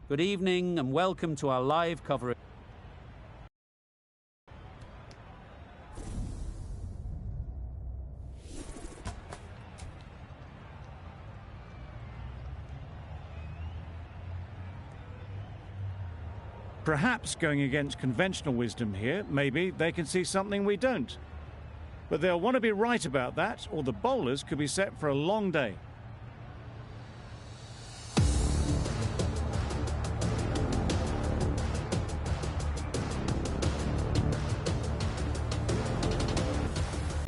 Good evening and welcome to our live coverage. Perhaps going against conventional wisdom here, maybe they can see something we don't. But they'll want to be right about that, or the bowlers could be set for a long day.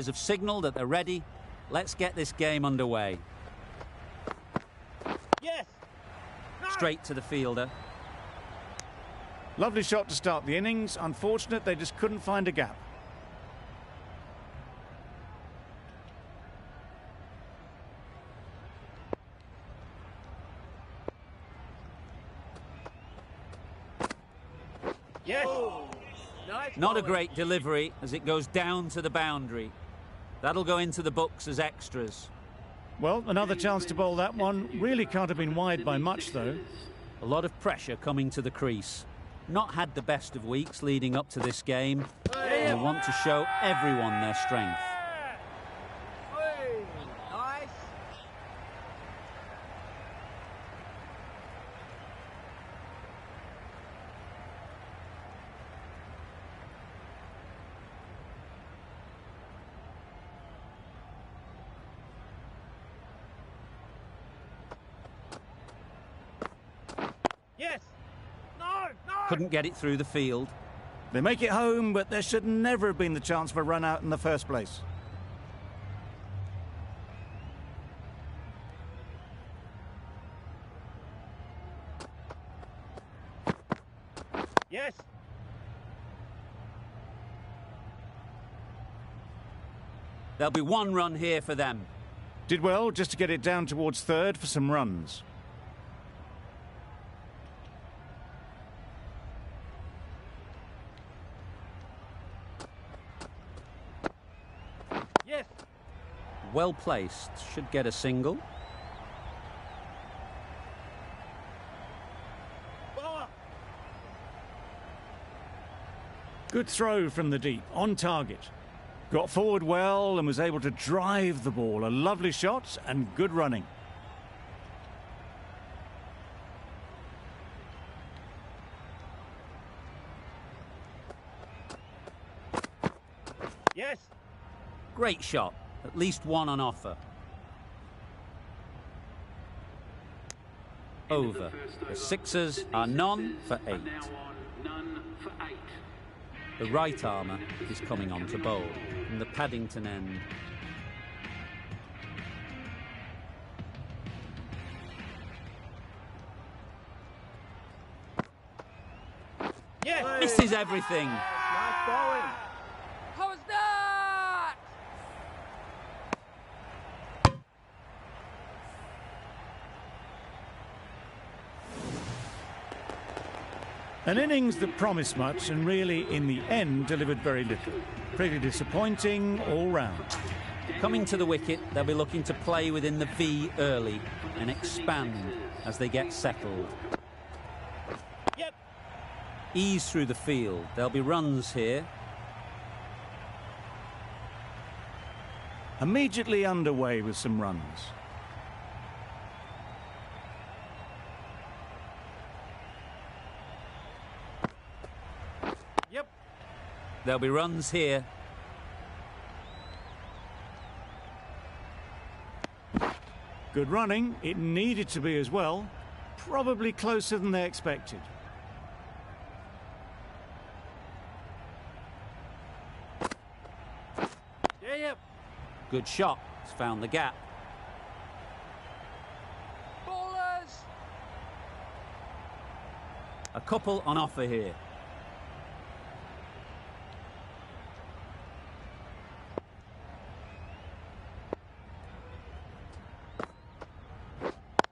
Have signalled that they're ready. Let's get this game underway. Yes. No. Straight to the fielder. Lovely shot to start the innings. Unfortunate they just couldn't find a gap. Yes. Oh. Nice. Not a great delivery as it goes down to the boundary. That'll go into the books as extras. Well, another chance to bowl that one. Really can't have been wide by much, though. A lot of pressure coming to the crease. Not had the best of weeks leading up to this game. They want to show everyone their strength. Nice. Yes. No, no. Couldn't get it through the field. They make it home, but there should never have been the chance for a run out in the first place. Yes. There'll be one run here for them. Did well just to get it down towards third for some runs. Yes. Well placed. Should get a single. Bowler. Good throw from the deep, on target. Got forward well and was able to drive the ball. A lovely shot and good running. Yes. Great shot. At least one on offer. Over. The sixers are none for 8. The right armour is coming on to bowl from the Paddington end. Yes. Misses everything. Nice bowling. How was that? An innings that promised much and really, in the end, delivered very little. Pretty disappointing all round. Coming to the wicket, they'll be looking to play within the V early and expand as they get settled. Yep. Ease through the field. There'll be runs here. Immediately underway with some runs. Yep. There'll be runs here. Good running. It needed to be as well. Probably closer than they expected. Yeah, yep. Good shot. It's found the gap. Bowlers. A couple on offer here.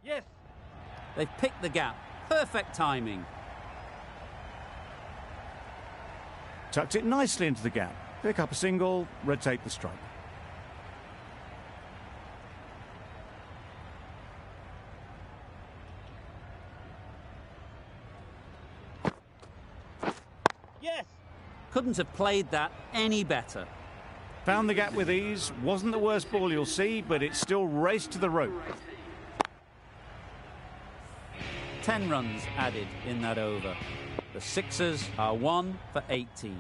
Yes. They've picked the gap. Perfect timing. Tucked it nicely into the gap. Pick up a single, rotate the strike. Yes. Couldn't have played that any better. Found the gap with ease. Wasn't the worst ball you'll see, but it still raced to the rope. 10 runs added in that over. The Sixers are 1 for 18.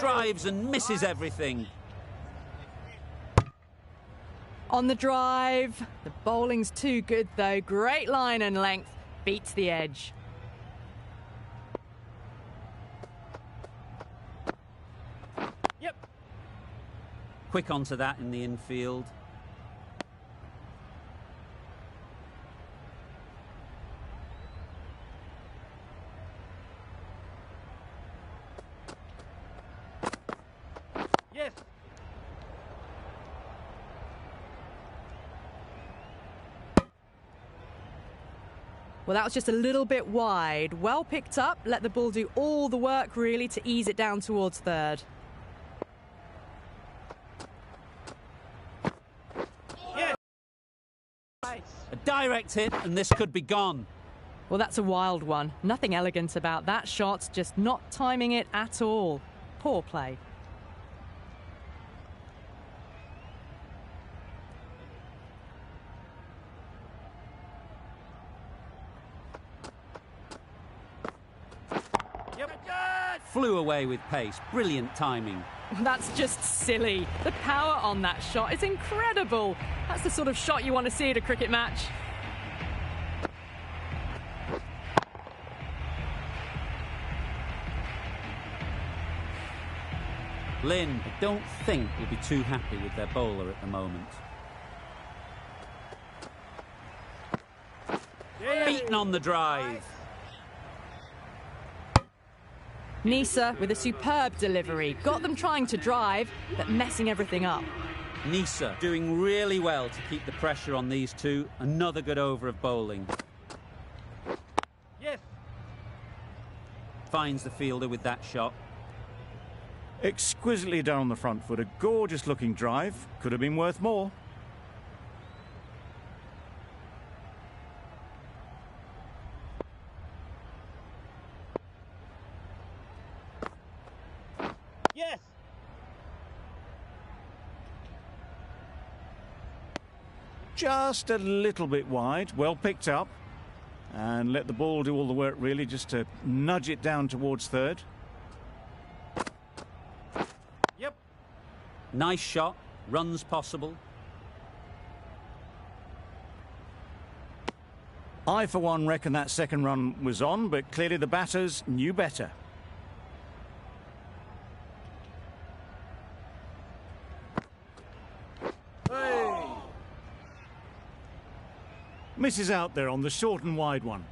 Drives and misses everything. On the drive. The bowling's too good, though. Great line and length. Beats the edge. Yep. Quick onto that in the infield. Yes. Well, that was just a little bit wide. Well picked up. Let the ball do all the work, really, to ease it down towards third. Yes. A direct hit and this could be gone. Well, that's a wild one. Nothing elegant about that shot, just not timing it at all. Poor play. Flew away with pace. Brilliant timing. That's just silly. The power on that shot is incredible. That's the sort of shot you want to see at a cricket match. Lynn, I don't think will be too happy with their bowler at the moment. Beaten on the drive. Nisa with a superb delivery. Got them trying to drive, but messing everything up. Nisa doing really well to keep the pressure on these two. Another good over of bowling. Yes. Finds the fielder with that shot. Exquisitely done on the front foot. A gorgeous looking drive. Could have been worth more. Yes. Just a little bit wide. Well picked up. And let the ball do all the work, really, just to nudge it down towards third. Yep. Nice shot. Runs possible. I, for one, reckon that second run was on, but clearly the batters knew better. Hey. Misses out there on the short and wide one.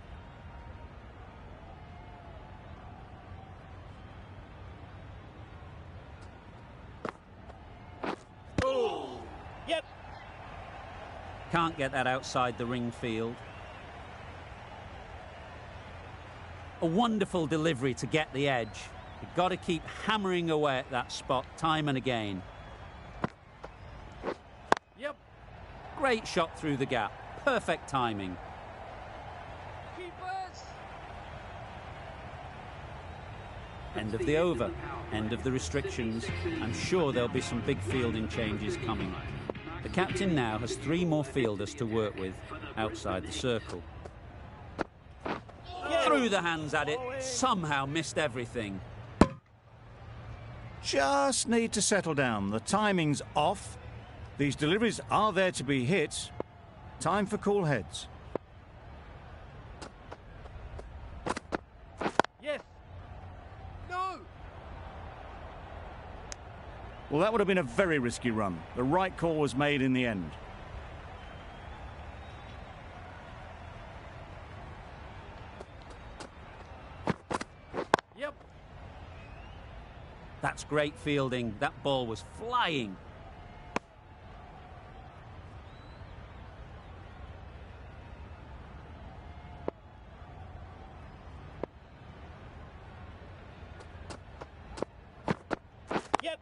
Oh. Yep. Can't get that outside the ring field. A wonderful delivery to get the edge. You've got to keep hammering away at that spot time and again. Yep. Great shot through the gap. Perfect timing. Keepers. End of the over. End of the restrictions. I'm sure there'll be some big fielding changes coming. The captain now has 3 more fielders to work with outside the circle. Through the hands at it. Somehow missed everything. Just need to settle down. The timing's off. These deliveries are there to be hit. Time for cool heads. Yes. No. Well, that would have been a very risky run. The right call was made in the end. Yep. That's great fielding. That ball was flying. Yep.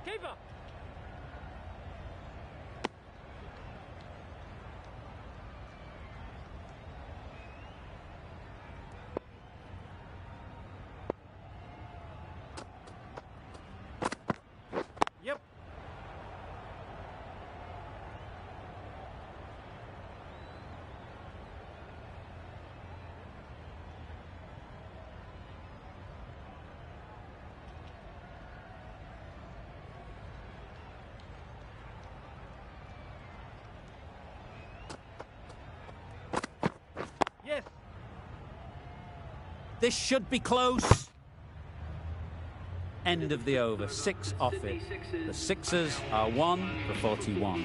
Keeper. This should be close. End of the over, 6 off it. The Sixers are 1 for 41.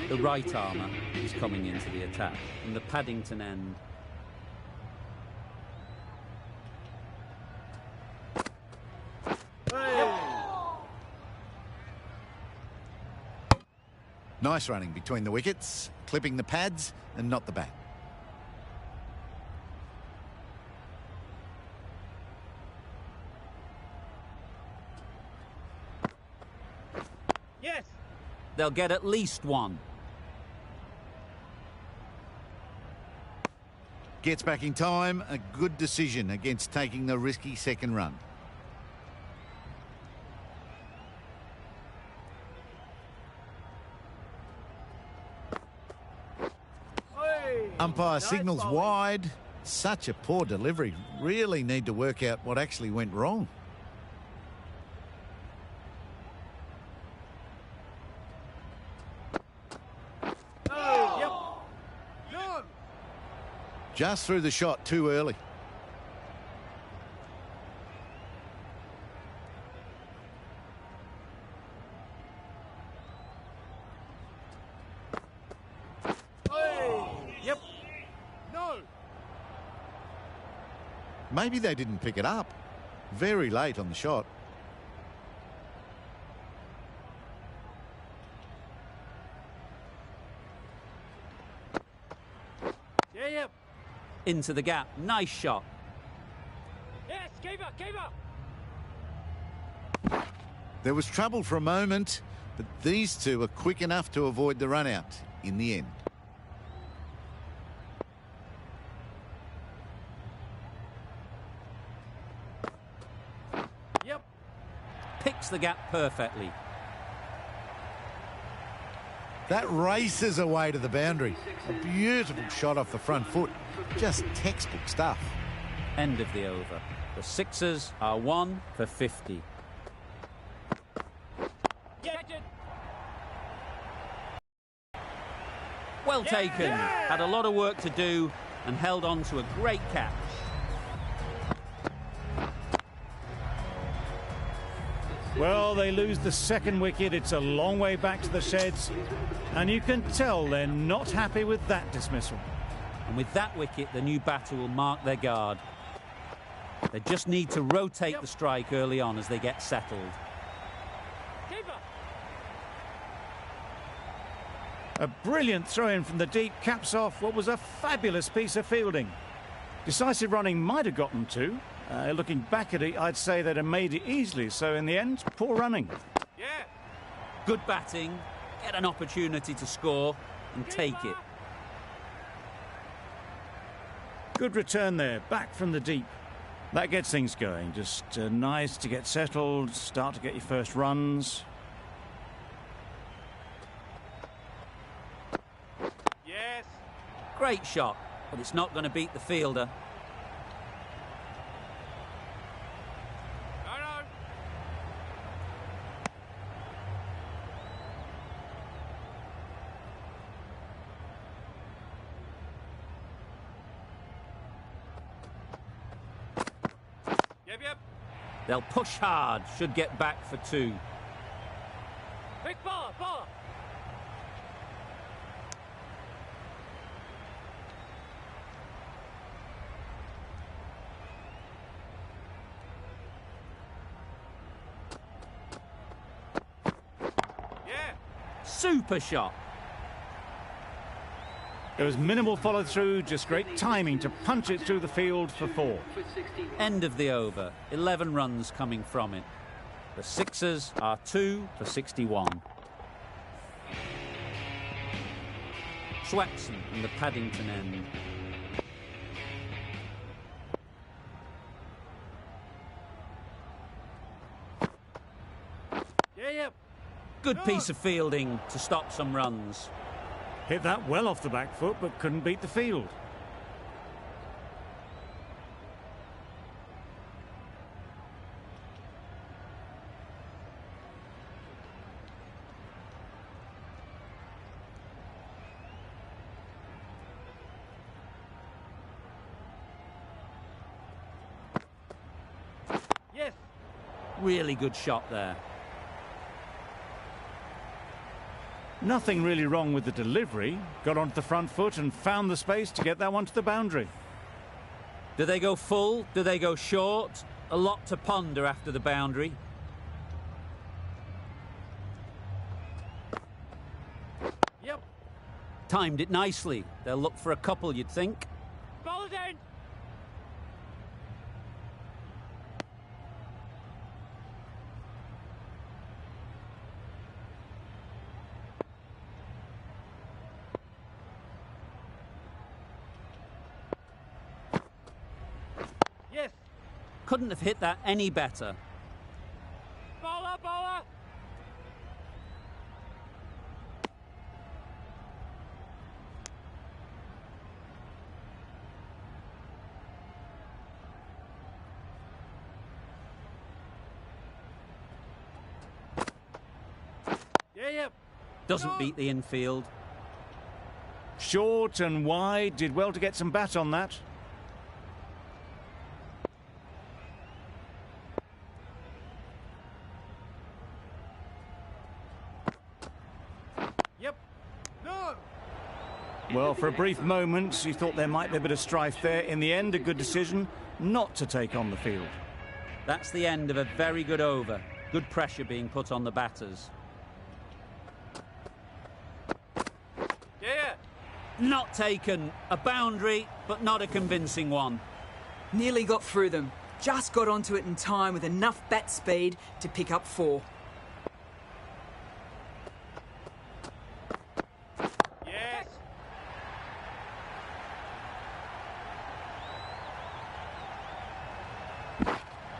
The right armour is coming into the attack from the Paddington end. Nice running between the wickets, clipping the pads and not the bat. Yes. They'll get at least 1. Gets back in time, a good decision against taking the risky second run. Umpire Nice signals bowling. wide. Such a poor delivery. Really need to work out what actually went wrong. No. Yep. No. Just threw the shot too early. Yep. No. Maybe they didn't pick it up. Very late on the shot. Yeah, yep. Into the gap. Nice shot. Yes, keeper. There was trouble for a moment, but these two are quick enough to avoid the run out in the end. Yep. Picks the gap perfectly. That races away to the boundary. A beautiful shot off the front foot. Just textbook stuff. End of the over. The Sixers are 1 for 50. Well taken. Had a lot of work to do and held on to a great catch. Well, they lose the second wicket. It's a long way back to the sheds. And you can tell they're not happy with that dismissal. And with that wicket, the new batter will mark their guard. They just need to rotate the strike early on as they get settled. A brilliant throw-in from the deep caps off what was a fabulous piece of fielding. Decisive running might have got them too. Looking back at it, I'd say they'd have made it easily. So in the end, poor running. Yeah. Good batting, get an opportunity to score and take it. Good return there, back from the deep. That gets things going. Just nice to get settled, start to get your first runs. Yes. Great shot, but it's not going to beat the fielder. No. Yep. They'll push hard, should get back for 2. Big ball. Yeah. Super shot. There was minimal follow-through, just great timing to punch it through the field for 4. End of the over. 11 runs coming from it. The Sixers are 2 for 61. Swaxon in the Paddington end. Yeah. Good piece of fielding to stop some runs. Hit that well off the back foot, but couldn't beat the field. Really good shot there. Nothing really wrong with the delivery. Got onto the front foot and found the space to get that one to the boundary. Do they go full? Do they go short? A lot to ponder after the boundary. Yep. Timed it nicely. They'll look for a couple, you'd think. Ball it in. Yes. Couldn't have hit that any better. Bowler, bowler. Yeah. Doesn't No. beat the infield. Short and wide, did well to get some bat on that. Yep. No. Well, for a brief moment, he thought there might be a bit of strife there. In the end, a good decision not to take on the field. That's the end of a very good over. Good pressure being put on the batters. Yeah. Not taken. A boundary, but not a convincing one. Nearly got through them. Just got onto it in time with enough bat speed to pick up 4. Yes.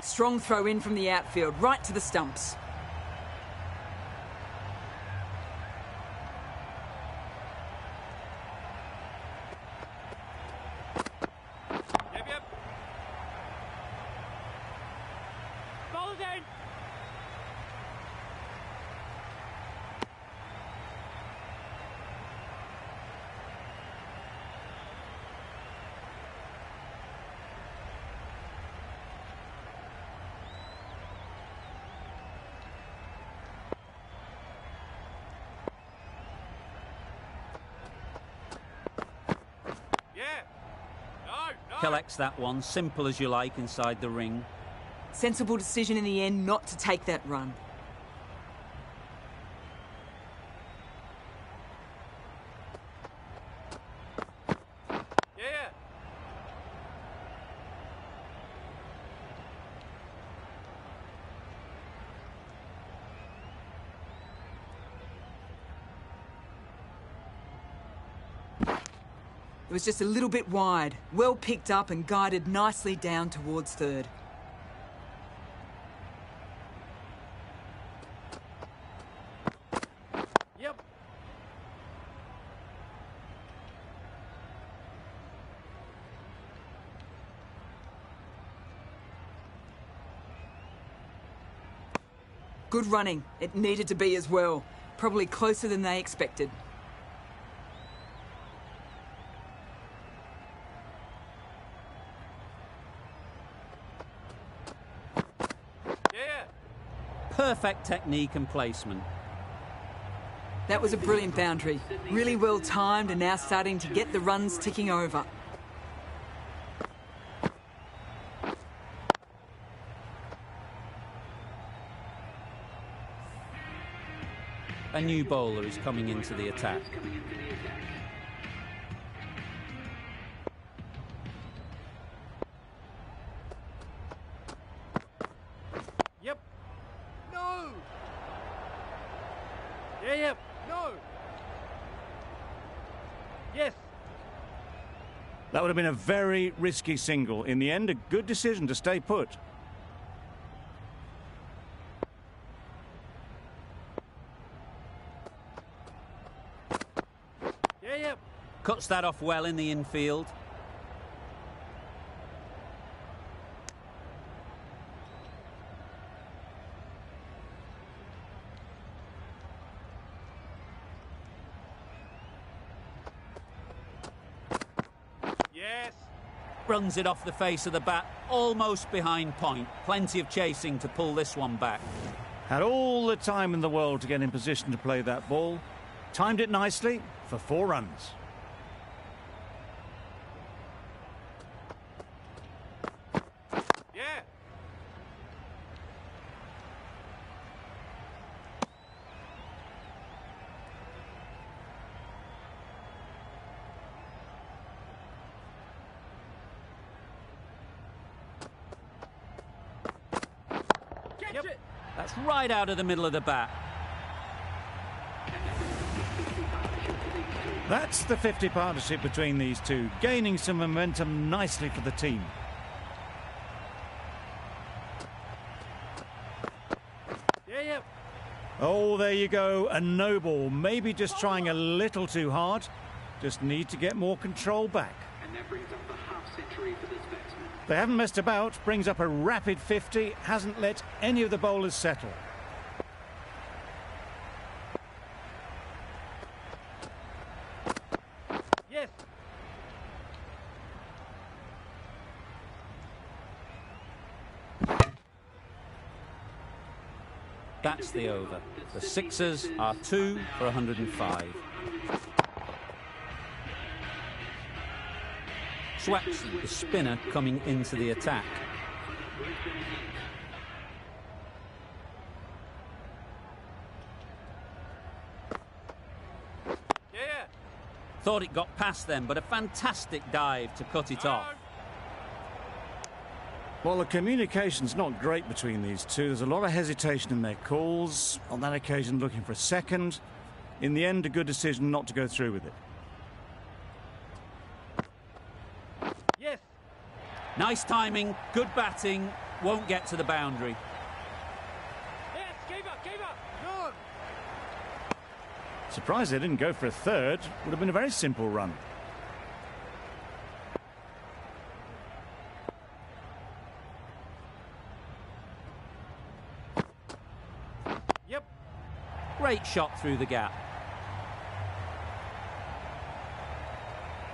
Strong throw in from the outfield, right to the stumps. Yep. Ball it in. Yeah. No. Collects that one, simple as you like, inside the ring. Sensible decision in the end not to take that run. Yeah. It was just a little bit wide, well picked up and guided nicely down towards third. Yep. Good running. It needed to be as well. Probably closer than they expected. Yeah. Perfect technique and placement. That was a brilliant boundary. Really well timed and now starting to get the runs ticking over. A new bowler is coming into the attack. Yep. No. Yeah. No. Yes. That would have been a very risky single. In the end, a good decision to stay put. Yeah. Cuts that off well in the infield. Yes. Runs it off the face of the bat, almost behind point. Plenty of chasing to pull this one back. Had all the time in the world to get in position to play that ball. Timed it nicely for 4 runs. Yeah. Catch it. That's right out of the middle of the bat. That's the 50 partnership between these two, gaining some momentum nicely for the team. Yeah, yeah. Oh, there you go, a no ball. Maybe just trying a little too hard. Just need to get more control back. And that brings up the half century for this batsman. They haven't messed about, brings up a rapid 50, hasn't let any of the bowlers settle. Yes. That's the over. The Sixers are 2 for 105. Swapson, the spinner, coming into the attack. Yeah. Thought it got past them, but a fantastic dive to cut it off. Well, the communication's not great between these two. There's a lot of hesitation in their calls. On that occasion, looking for a second. In the end, a good decision not to go through with it. Yes. Nice timing, good batting, won't get to the boundary. Yes. Keeper. No. Surprised they didn't go for a third. Would have been a very simple run. Yep. Great shot through the gap.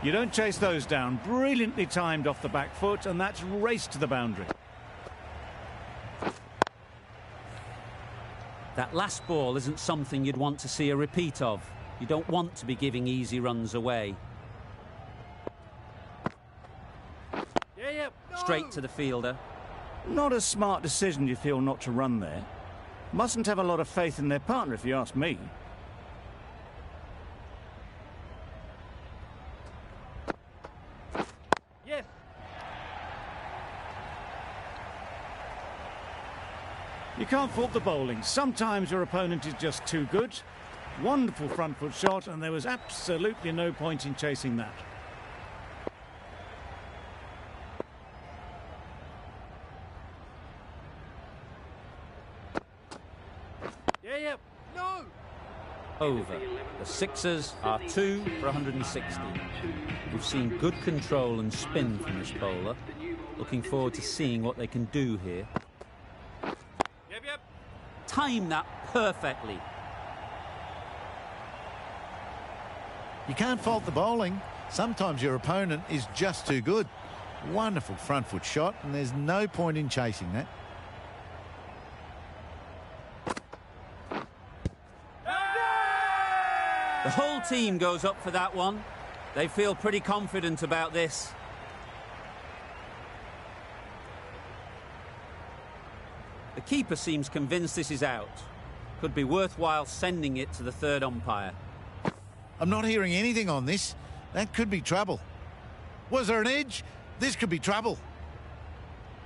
You don't chase those down. Brilliantly timed off the back foot, and that's raced to the boundary. That last ball isn't something you'd want to see a repeat of. You don't want to be giving easy runs away. Yeah. No. Straight to the fielder. Not a smart decision, you feel, not to run there. Mustn't have a lot of faith in their partner, if you ask me. Yes. You can't fault the bowling. Sometimes your opponent is just too good. Wonderful front foot shot, and there was absolutely no point in chasing that. Yeah. No. Over. The Sixers are 2 for 160. We've seen good control and spin from this bowler. Looking forward to seeing what they can do here. Yep. Time that perfectly. You can't fault the bowling. Sometimes your opponent is just too good. Wonderful front foot shot, and there's no point in chasing that. The whole team goes up for that one. They feel pretty confident about this. The keeper seems convinced this is out. Could be worthwhile sending it to the third umpire. I'm not hearing anything on this. That could be trouble. Was there an edge? This could be trouble.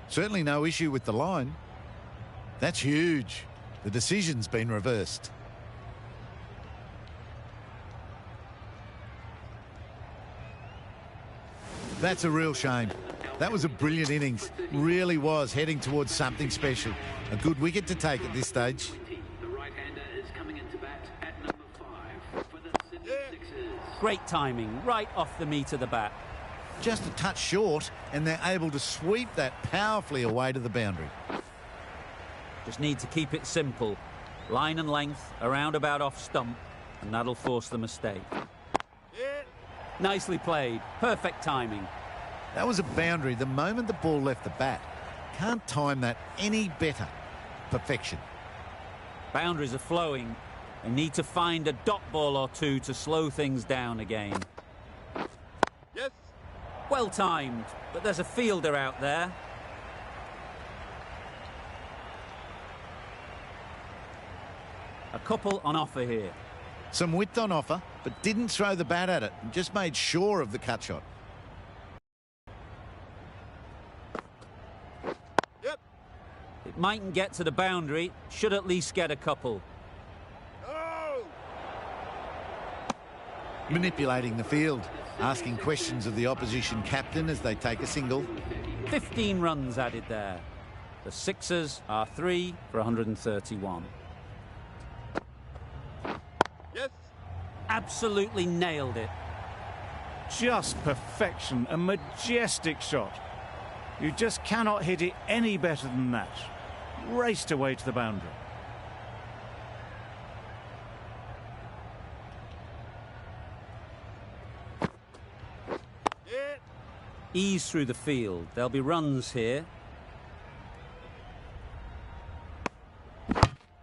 Certainly no issue with the line. That's huge. The decision's been reversed. That's a real shame. That was a brilliant innings. Really was heading towards something special. A good wicket to take at this stage. The right-hander is coming into bat at number 5 for the Sydney Sixers. Great timing, right off the meat of the bat. Just a touch short, and they're able to sweep that powerfully away to the boundary. Just need to keep it simple. Line and length, around about off stump, and that'll force the mistake. Yeah. Nicely played, perfect timing. That was a boundary the moment the ball left the bat. Can't time that any better. Perfection. Boundaries are flowing. They need to find a dot ball or two to slow things down again. Yes. Well timed, but there's a fielder out there. A couple on offer here. Some width on offer, but didn't throw the bat at it and just made sure of the cut shot. Yep. It mightn't get to the boundary, should at least get a couple. No. Manipulating the field, asking questions of the opposition captain as they take a single. 15 runs added there. The Sixers are 3 for 131. Yes. Absolutely nailed it. Just perfection, a majestic shot. You just cannot hit it any better than that. Raced away to the boundary. Yeah. Ease through the field. There'll be runs here.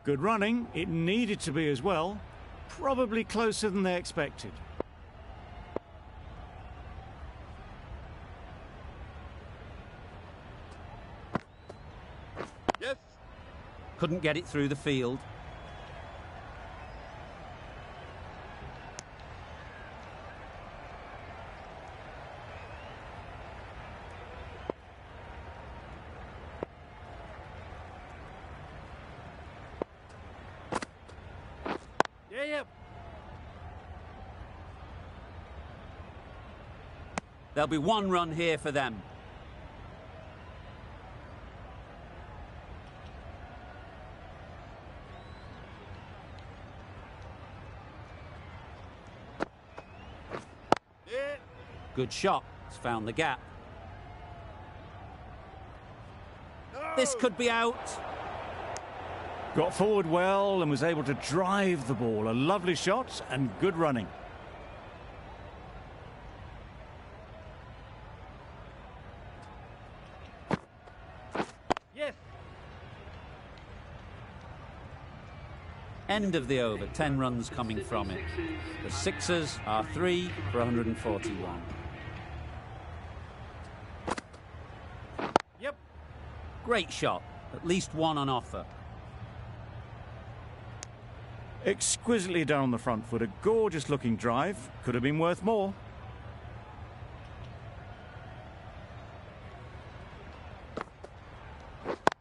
Good running. It needed to be as well. Probably closer than they expected. Yes. Couldn't get it through the field. Yeah. Yep. There'll be one run here for them. Yeah. Good shot. It's found the gap. No. This could be out. Got forward well and was able to drive the ball. A lovely shot and good running. Yes. End of the over. 10 runs coming from it. The Sixers are 3 for 141. Yep. Great shot. At least one on offer. Exquisitely done on the front foot. A gorgeous looking drive. Could have been worth more.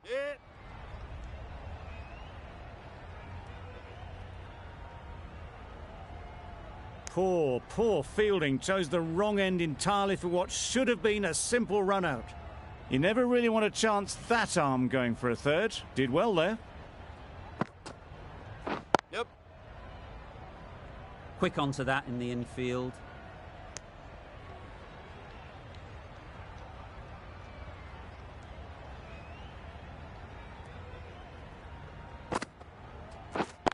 Yeah. Poor fielding. Chose the wrong end entirely for what should have been a simple run out. You never really want to chance that arm going for a third. Did well there. Yep. Quick onto that in the infield.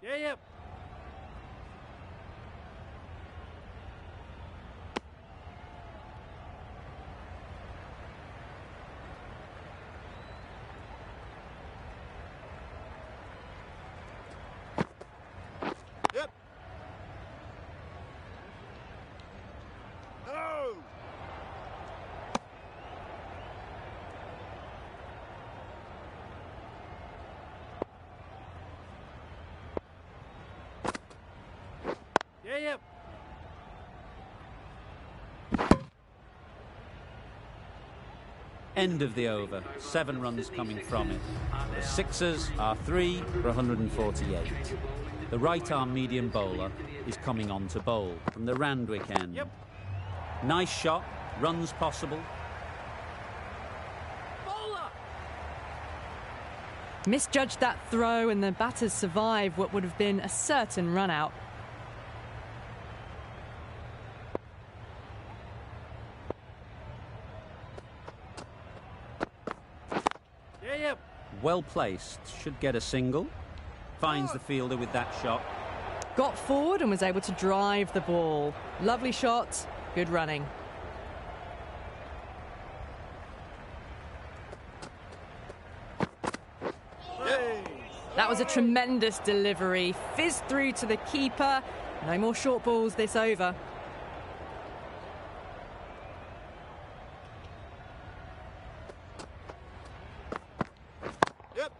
Yeah. Yep. Yep. No. Yeah. Yep. End of the over. 7 runs coming from it. The Sixers are 3 for 148. The right arm medium bowler is coming on to bowl from the Randwick end. Yep. Nice shot. Runs possible. Bowler. Misjudged that throw and the batters survive what would have been a certain run out. Yeah. Yep. Well placed. Should get a single. Finds the fielder with that shot. Got forward and was able to drive the ball. Lovely shot, good running. was a tremendous delivery. Fizzed through to the keeper. No more short balls this over. Yep.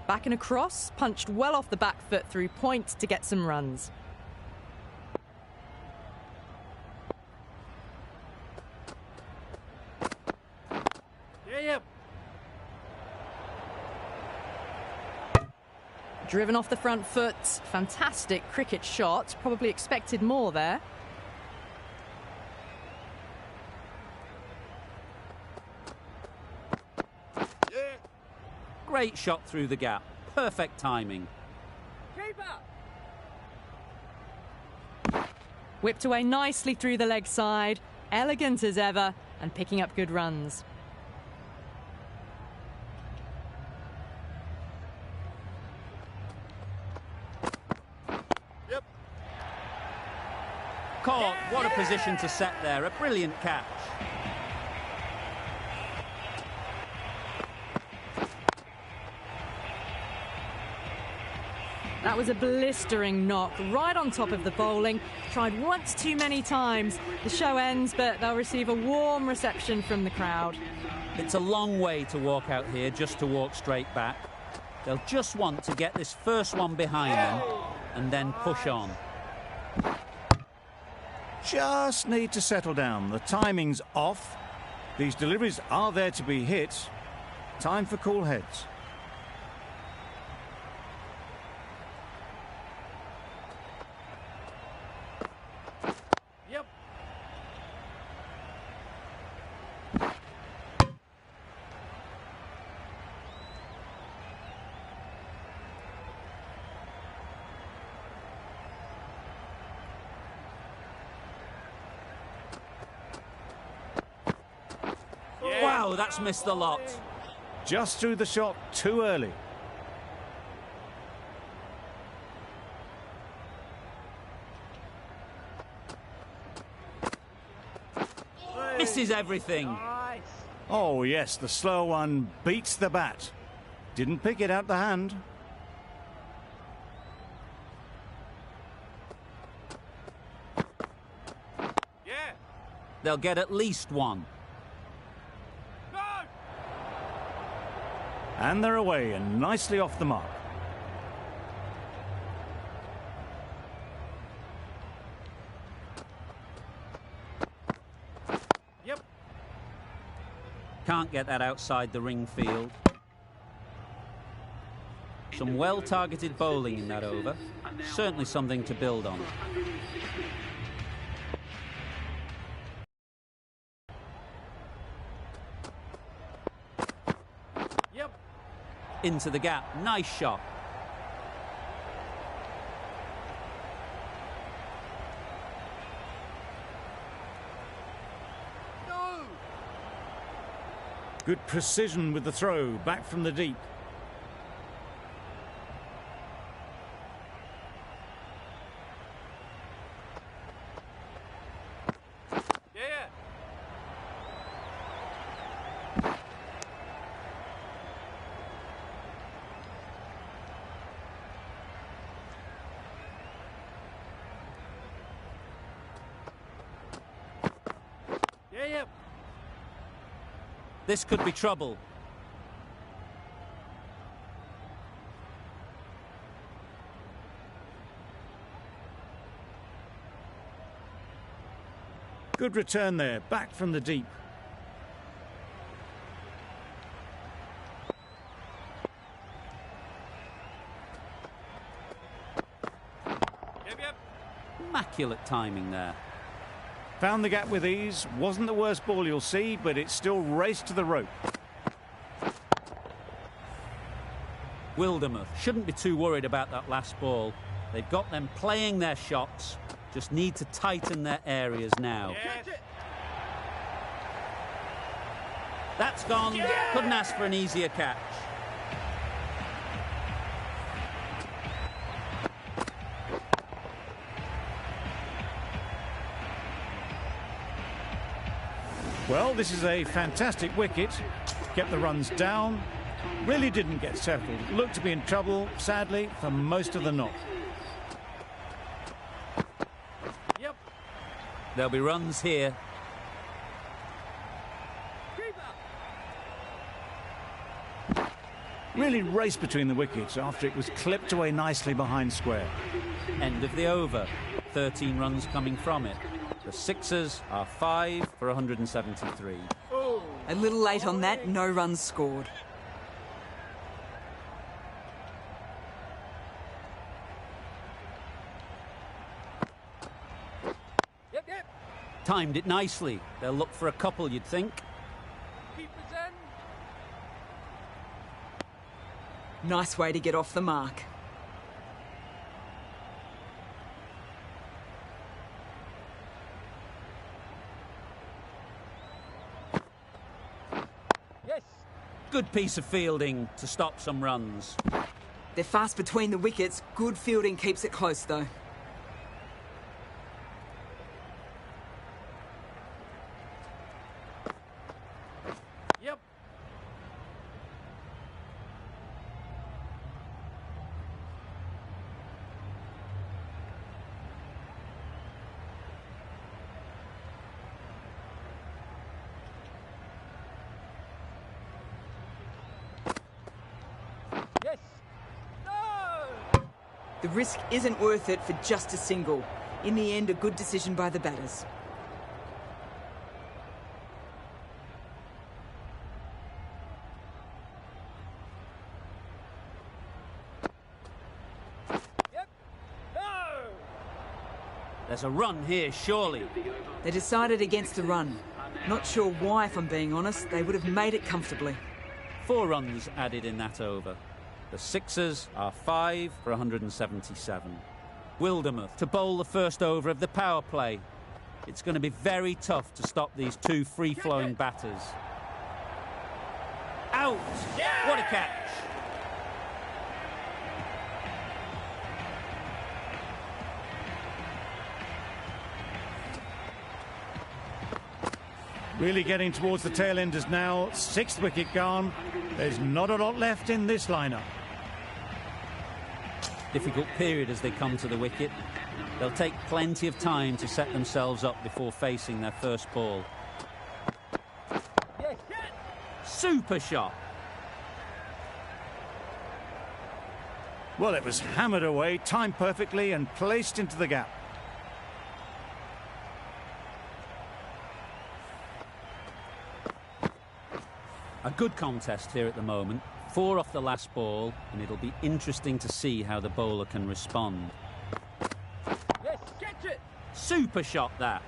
Back and across, punched well off the back foot through point to get some runs. Yep. Driven off the front foot. Fantastic cricket shot. Probably expected more there. Yeah. Great shot through the gap. Perfect timing. Whipped away nicely through the leg side. Elegant as ever and picking up good runs. Yep. Caught. What a position to set there. A brilliant catch. That was a blistering knock right on top of the bowling. Tried once too many times. The show ends, but they'll receive a warm reception from the crowd. It's a long way to walk out here just to walk straight back. They'll just want to get this first one behind them and then push on. Just need to settle down. The timing's off. These deliveries are there to be hit. Time for cool heads. Yep. Wow, that's missed the lot. Just threw the shot too early. Misses everything. Nice. Oh yes, the slow one beats the bat. Didn't pick it out the hand. Yeah. They'll get at least one. Go. And they're away and nicely off the mark. Yep. Can't get that outside the ring field. Some well-targeted bowling in that over. Certainly something to build on. Yep. Into the gap. Nice shot. No. Good precision with the throw back from the deep. Yeah. Yep. This could be trouble. Good return there, back from the deep. Yep. Immaculate timing there. Found the gap with ease. Wasn't the worst ball you'll see, but it still raced to the rope. Wildermuth shouldn't be too worried about that last ball. They've got them playing their shots. Just need to tighten their areas now. Yes. That's gone. Couldn't ask for an easier catch. Well, this is a fantastic wicket. Kept the runs down. Really didn't get settled. Looked to be in trouble, sadly, for most of the knock. Yep. There'll be runs here. Really raced between the wickets after it was clipped away nicely behind square. End of the over. 13 runs coming from it. The Sixers are 5 for 173. A little late on that, no runs scored. Yep. Timed it nicely. They'll look for a couple, you'd think. Keepers in. Nice way to get off the mark. Yes. Good piece of fielding to stop some runs. They're fast between the wickets. Good fielding keeps it close, though. Yep. Yes. No. The risk isn't worth it for just a single. In the end, a good decision by the batters. Yep. No. There's a run here, surely. They decided against the run. Not sure why, if I'm being honest. They would have made it comfortably. 4 runs added in that over. The Sixers are 5 for 177. Wildermuth to bowl the first over of the power play. It's going to be very tough to stop these 2 free-flowing batters. Out! What a catch! Really getting towards the tail enders now. 6th wicket gone. There's not a lot left in this lineup. Difficult period as they come to the wicket. They'll take plenty of time to set themselves up before facing their first ball. Yes. Super shot. Well, it was hammered away, timed perfectly and placed into the gap. A good contest here at the moment. 4 off the last ball, and it'll be interesting to see how the bowler can respond. Yes. Catch it. Super shot, that.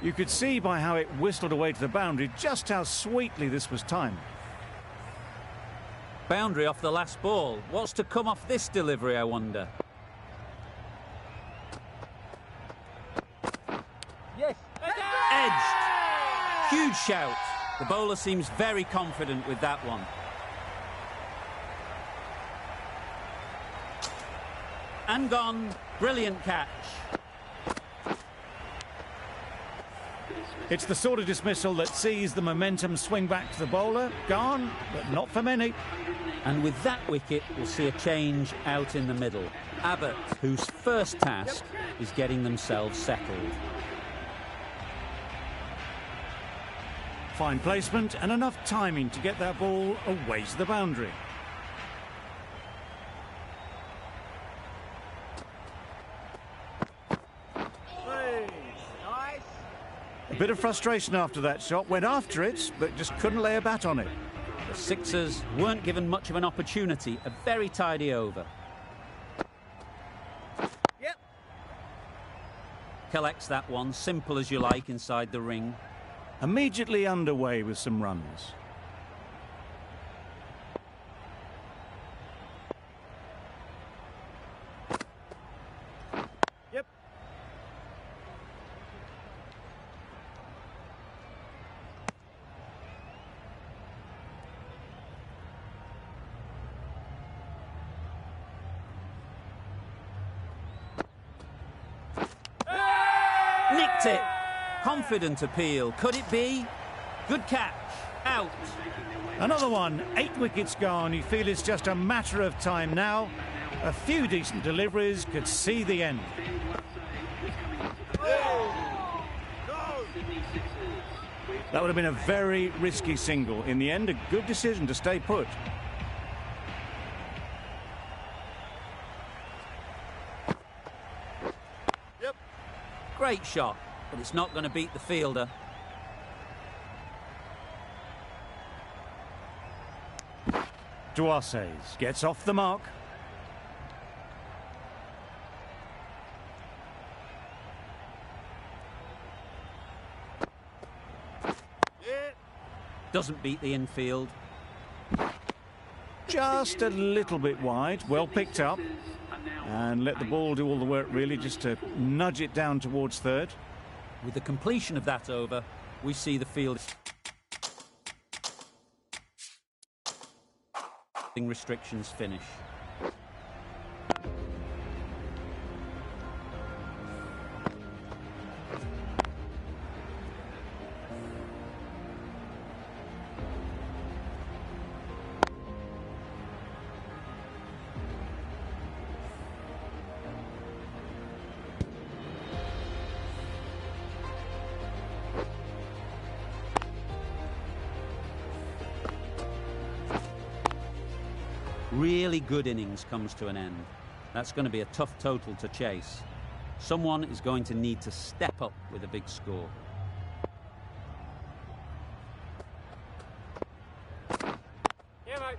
You could see by how it whistled away to the boundary just how sweetly this was timed. Boundary off the last ball. What's to come off this delivery, I wonder? Yes. Edged. Huge shout. The bowler seems very confident with that one. And gone. Brilliant catch. It's the sort of dismissal that sees the momentum swing back to the bowler. Gone, but not for many. And with that wicket, we'll see a change out in the middle. Abbott, whose first task is getting themselves settled. Fine placement and enough timing to get that ball away to the boundary. Nice. A bit of frustration after that shot. Went after it, but just couldn't lay a bat on it. The Sixers weren't given much of an opportunity. A very tidy over. Yep. Collects that one, simple as you like, inside the ring. Immediately underway with some runs. Yep. Nicked it. Confident appeal. Could it be? Good catch. Out. Another one. 8 wickets gone. You feel it's just a matter of time now. A few decent deliveries could see the end. That would have been a very risky single. In the end, a good decision to stay put. Great shot, but it's not going to beat the fielder. Duarces gets off the mark. Doesn't beat the infield. Just a little bit wide. Well picked up. And let the ball do all the work, really, just to nudge it down towards third. With the completion of that over, we see the field restrictions finish. Really good innings comes to an end. That's going to be a tough total to chase. Someone is going to need to step up with a big score. Yeah, mate.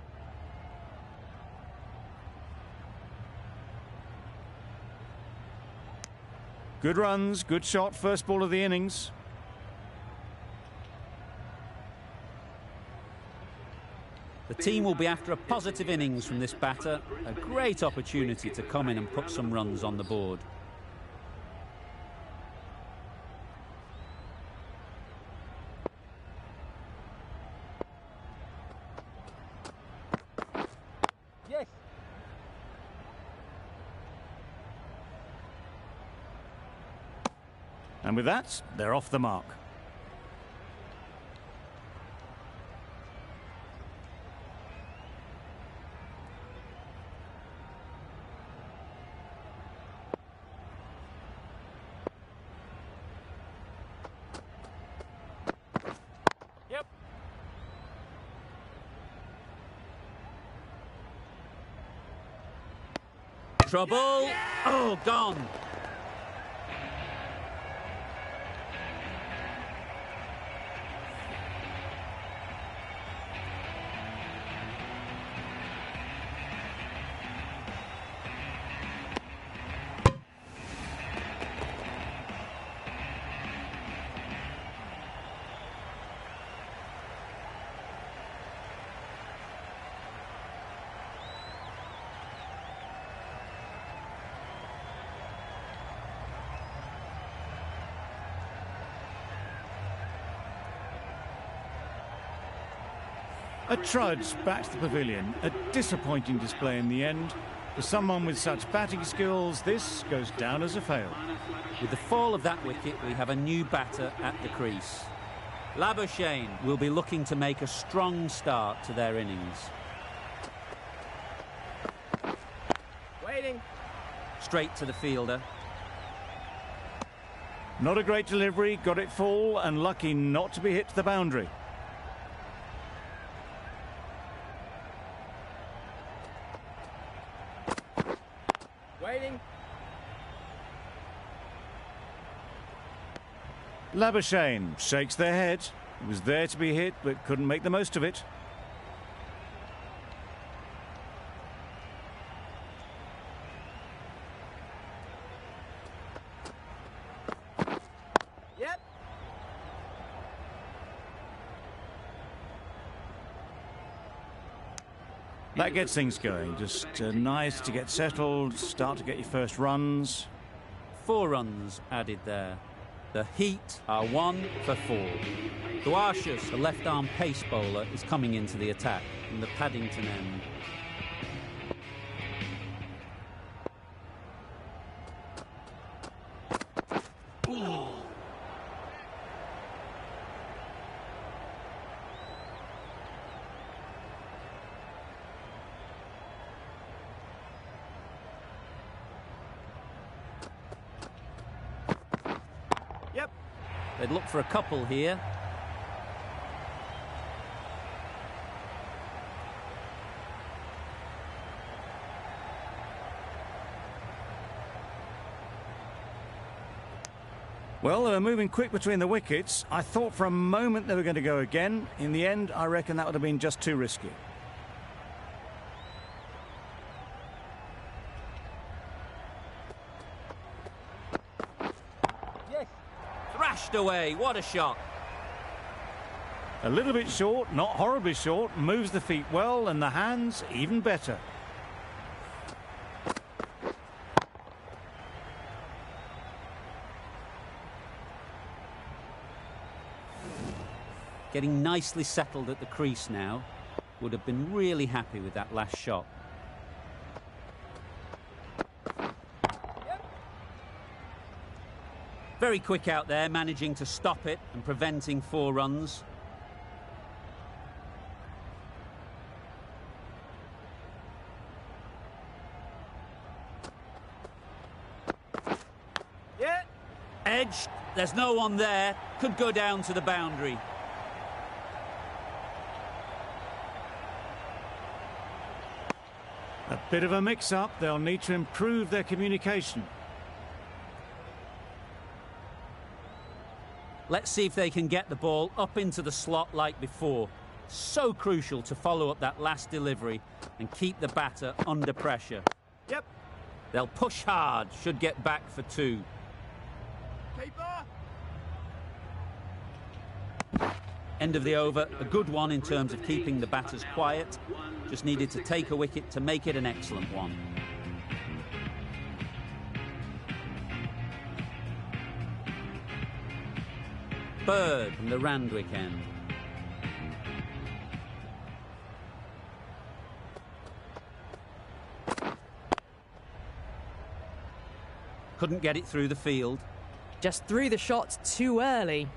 Good runs, good shot, first ball of the innings. The team will be after a positive innings from this batter. A great opportunity to come in and put some runs on the board. Yes. And with that, they're off the mark. Yep. Trouble. Oh, gone. A trudge back to the pavilion. A disappointing display in the end. For someone with such batting skills, this goes down as a fail. With the fall of that wicket, we have a new batter at the crease. Labuschagne will be looking to make a strong start to their innings. Waiting. Straight to the fielder. Not a great delivery, got it full and lucky not to be hit to the boundary. Waiting. Labuschagne shakes their head. He was there to be hit, but couldn't make the most of it. Yep. That gets things going. Just nice to get settled, start to get your first runs. 4 runs added there. The Heat are 1 for 4. Duarces, a left-arm pace bowler, is coming into the attack from the Paddington end. They'd look for a couple here. Well, they were moving quick between the wickets. I thought for a moment they were going to go again. In the end, I reckon that would have been just too risky. Yes. Thrashed away. What a shot. A little bit short, not horribly short. Moves the feet well and the hands even better. Getting nicely settled at the crease now. Would have been really happy with that last shot. Very quick out there, managing to stop it and preventing 4 runs. Yeah. Edged. There's no one there. Could go down to the boundary. A bit of a mix-up. They'll need to improve their communication. Let's see if they can get the ball up into the slot like before. So crucial to follow up that last delivery and keep the batter under pressure. Yep. They'll push hard, should get back for 2. Keeper. End of the over, a good one in terms of keeping the batters quiet. Just needed to take a wicket to make it an excellent one. Bird from the Randwick end. Couldn't get it through the field. Just threw the shot too early.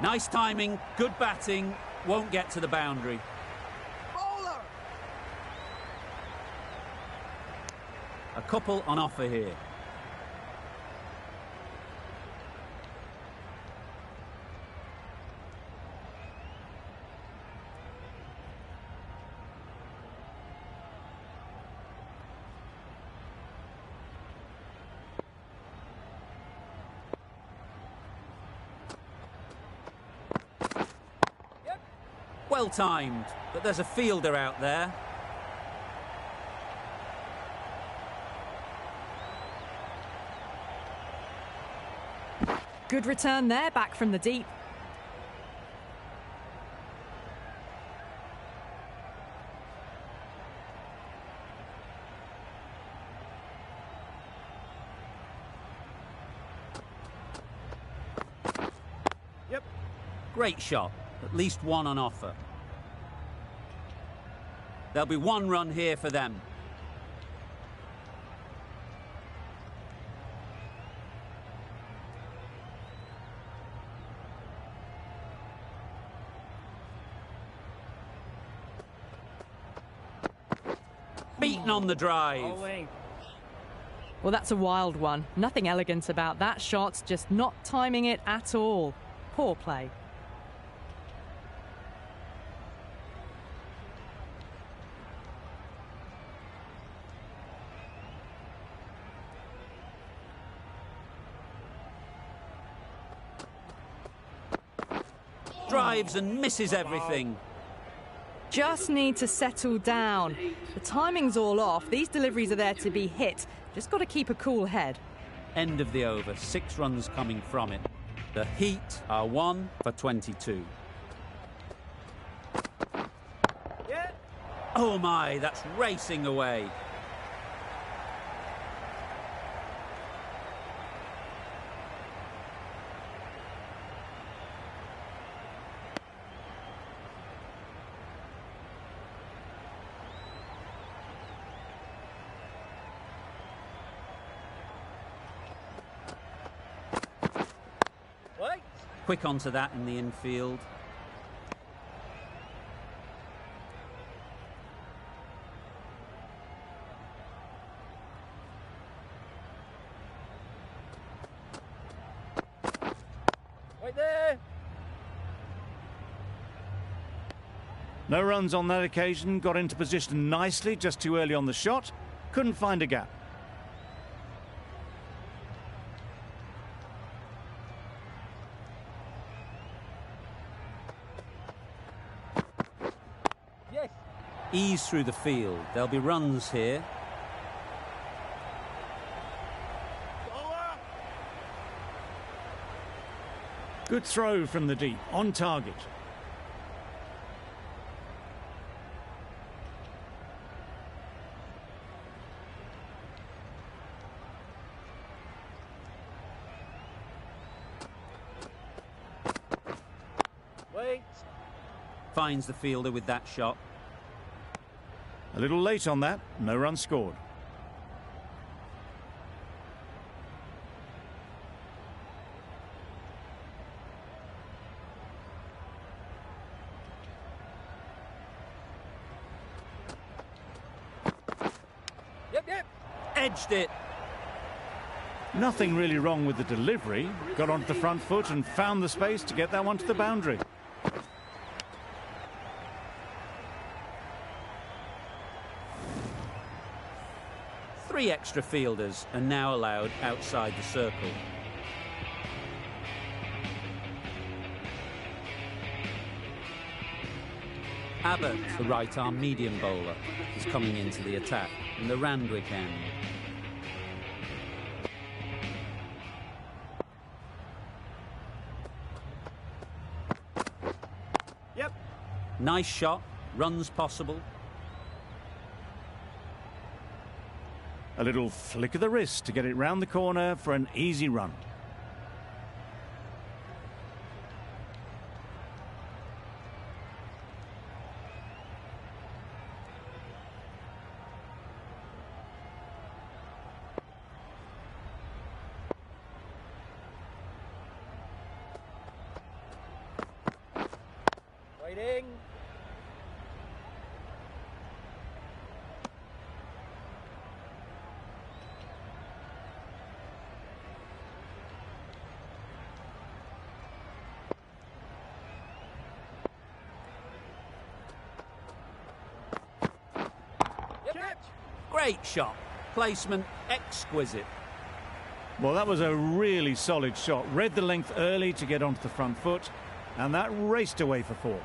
Nice timing, good batting, won't get to the boundary. Bowler. A couple on offer here. Well timed, but there's a fielder out there. Good return there, back from the deep. Yep. Great shot, at least one on offer. There'll be 1 run here for them. Beaten on the drive. Well, that's a wild one. Nothing elegant about that shot, just not timing it at all. Poor play. Drives and misses everything. Just need to settle down. The timing's all off. These deliveries are there to be hit. Just got to keep a cool head. End of the over, 6 runs coming from it. The Heat are 1 for 22. Yeah. Oh my, that's racing away. quick onto that in the infield. Right there. No runs on that occasion, got into position nicely, just too early on the shot, couldn't find a gap. Yes. Ease through the field. There'll be runs here. Good throw from the deep, on target. Wait. Finds the fielder with that shot. A little late on that, no run scored. Yep. Edged it. Nothing really wrong with the delivery. Got onto the front foot and found the space to get that one to the boundary. Three extra fielders are now allowed outside the circle. Abbott, the right-arm medium bowler, is coming into the attack in the Randwick end. Yep. Nice shot, runs possible. A little flick of the wrist to get it round the corner for an easy run. Waiting. Yep. Great shot. Placement exquisite. Well, that was a really solid shot. Read the length early to get onto the front foot, and that raced away for four.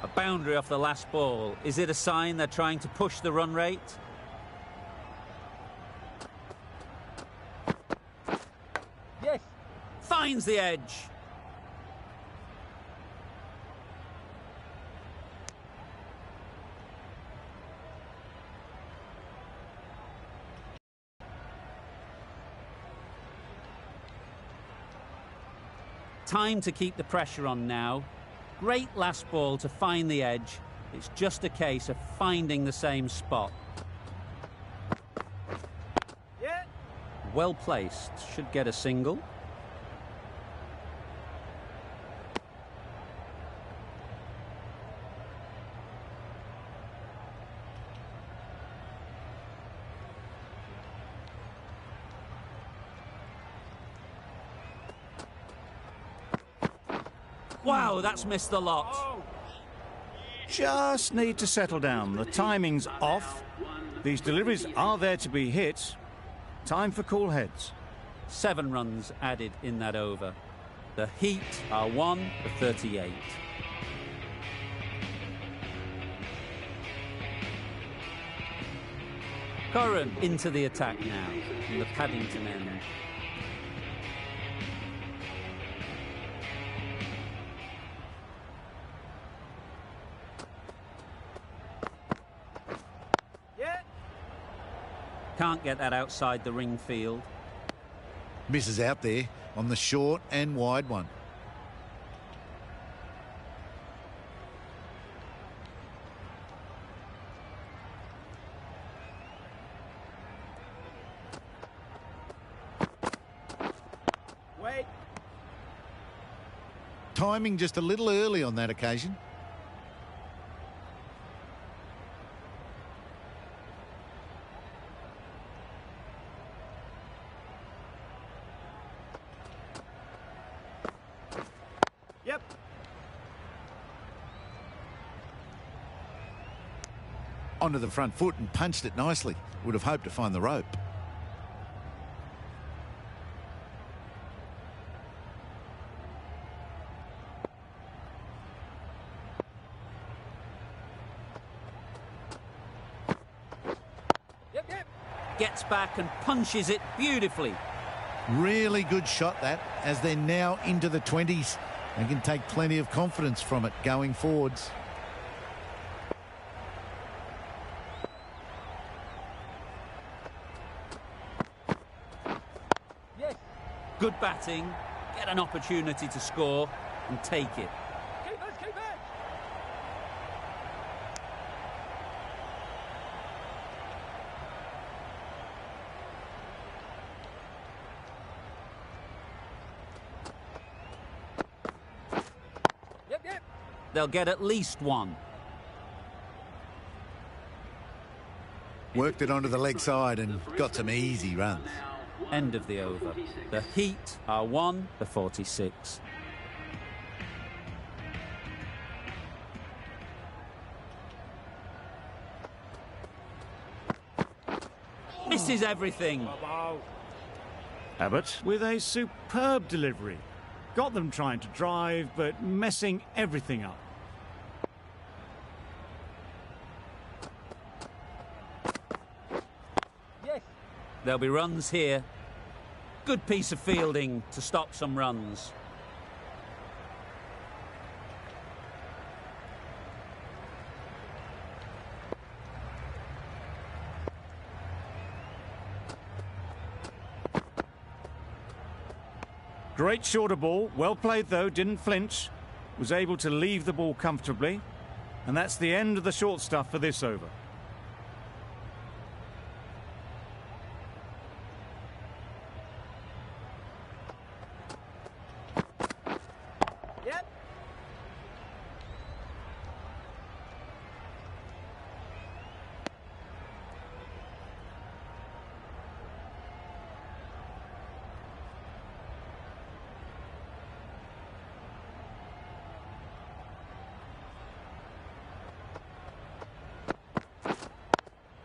A boundary off the last ball. Is it a sign they're trying to push the run rate? Yes. Finds the edge. Time to keep the pressure on now. Great last ball to find the edge. It's just a case of finding the same spot. Yeah. Well placed. Should get a single. Wow, that's missed the lot. Just need to settle down. The timing's off. These deliveries are there to be hit. Time for cool heads. 7 runs added in that over. The Heat are 1 for 38. Curran into the attack now from the Paddington end. Yeah. Can't get that outside the ring field. Misses out there on the short and wide one. . timing just a little early on that occasion. Yep. Onto the front foot and punched it nicely. Would have hoped to find the rope. Yep, yep. Gets back and punches it beautifully. Really good shot that, as they're now into the 20s. They can take plenty of confidence from it going forwards. Yes. Good batting, get an opportunity to score and take it. Keepers, keepers. Yep, yep. They'll get at least one. Worked it onto the leg side and got some easy runs. End of the over. The Heat are 1 for 46. Misses everything. Abbott with a superb delivery. Got them trying to drive, but messing everything up. Yes. There'll be runs here. Good piece of fielding to stop some runs. Great shorter ball. Well played, though. Didn't flinch. Was able to leave the ball comfortably. And that's the end of the short stuff for this over. Yep.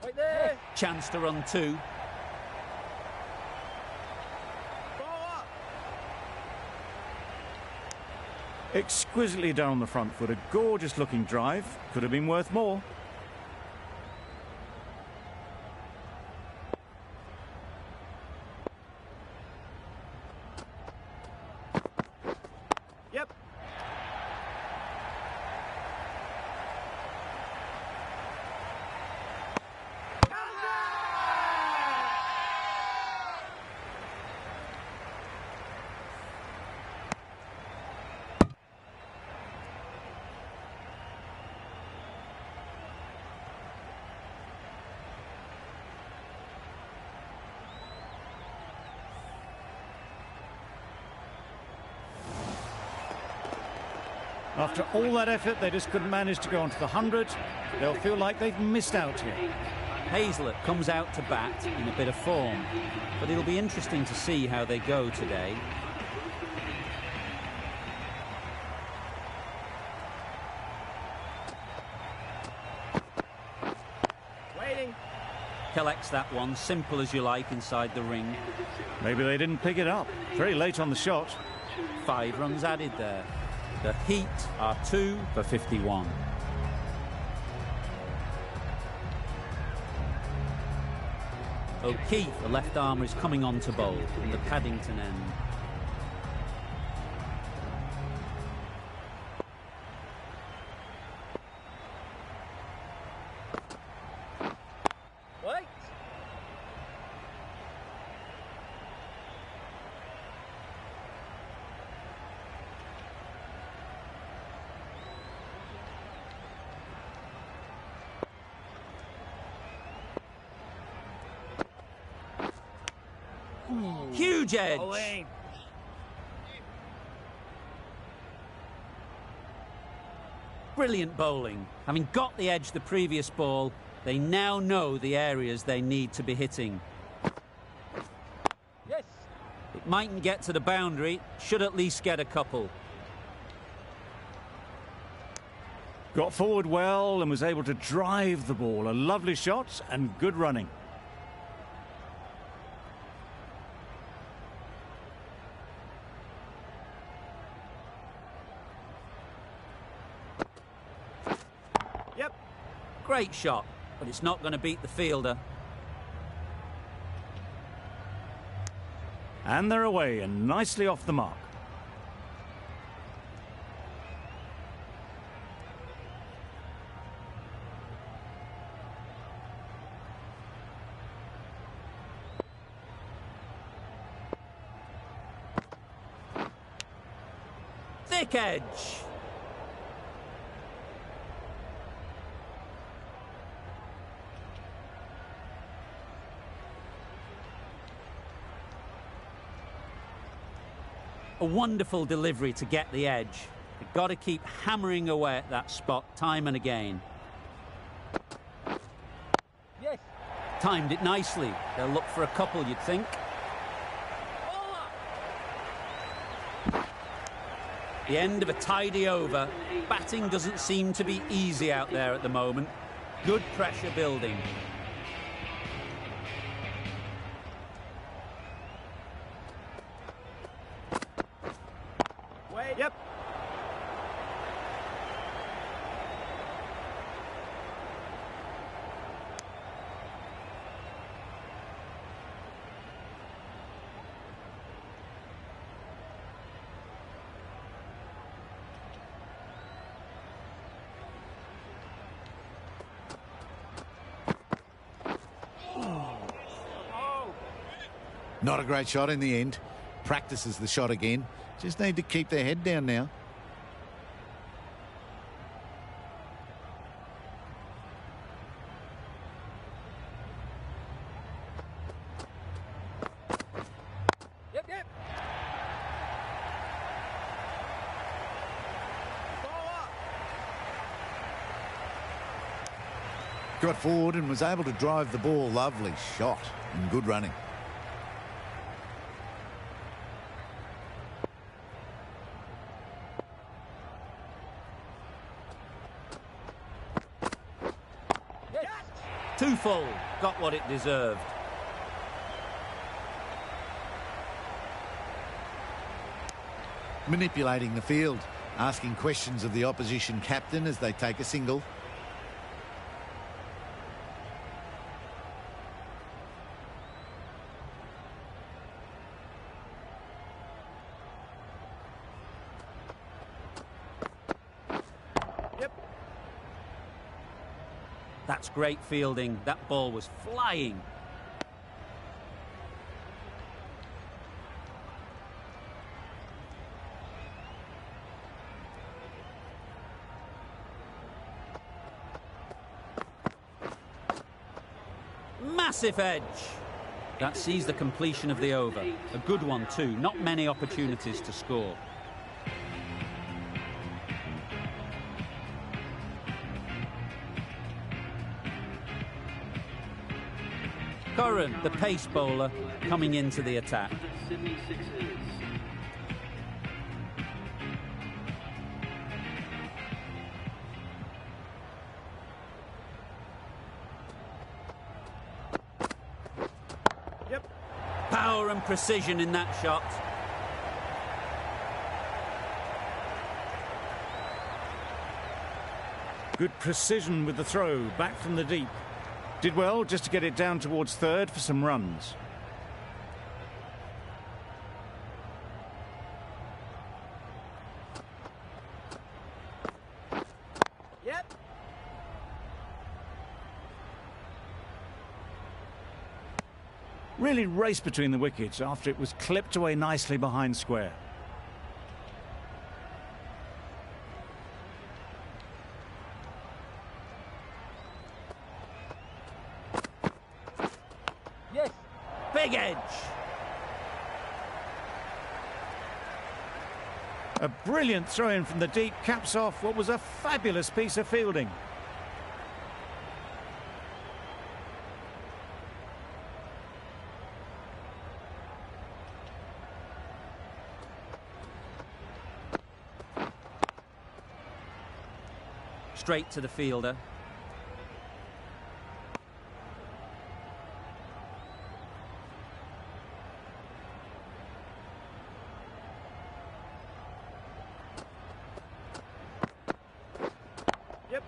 Right there. Chance to run 2. Forward. Exquisitely done on the front foot. A gorgeous looking drive. Could have been worth more. Yep. After all that effort, they just couldn't manage to go onto the 100. They'll feel like they've missed out here. Hazlett comes out to bat in a bit of form, but it'll be interesting to see how they go today. Waiting. Collects that one, simple as you like, inside the ring. Maybe they didn't pick it up. Very late on the shot. 5 runs added there. The Heat are 2 for 51. O'Keefe, the left armer, is coming on to bowl from the Paddington end. Wait. Huge edge. Bowling. Brilliant bowling. Having got the edge the previous ball, they now know the areas they need to be hitting. Yes. It mightn't get to the boundary, should at least get a couple. Got forward well and was able to drive the ball. A lovely shot and good running. Yep. Great shot, but it's not going to beat the fielder. And they're away and nicely off the mark. Thick edge. A wonderful delivery to get the edge. They've got to keep hammering away at that spot time and again. Yes. Timed it nicely. They'll look for a couple, you'd think. The end of a tidy over. Batting doesn't seem to be easy out there at the moment. Good pressure building. Wait. Yep. Not a great shot in the end. Practices the shot again. Just need to keep their head down now. Yep. Yep. Ball up. Got forward and was able to drive the ball. Lovely shot and good running. Too full. Got what it deserved. Manipulating the field, asking questions of the opposition captain as they take a single. Yep. That's great fielding. That ball was flying. Massive edge. That sees the completion of the over. A good one too. Not many opportunities to score. Curran, the pace bowler, coming into the attack. Sydney Sixers. Yep. Power and precision in that shot. Good precision with the throw, back from the deep. Did well just to get it down towards third for some runs. Yep. Really raced between the wickets after it was clipped away nicely behind square. Yes. Big edge. A brilliant throw-in from the deep caps off what was a fabulous piece of fielding. Straight to the fielder. Yep.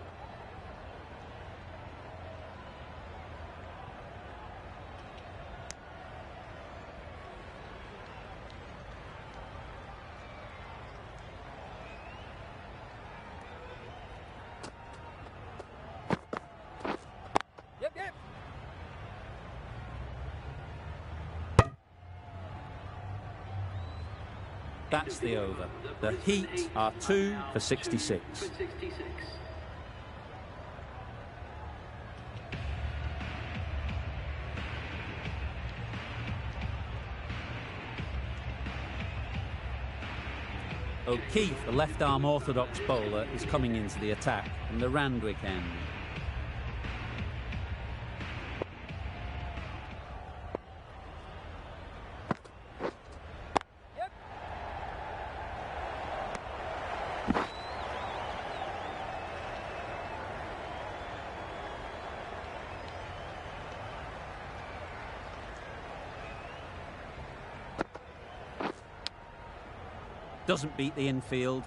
Yep, yep. That's the over. The Heat are 2 for 66. For 66. O'Keefe, the left-arm orthodox bowler, is coming into the attack from the Randwick end. Yep. Doesn't beat the infield.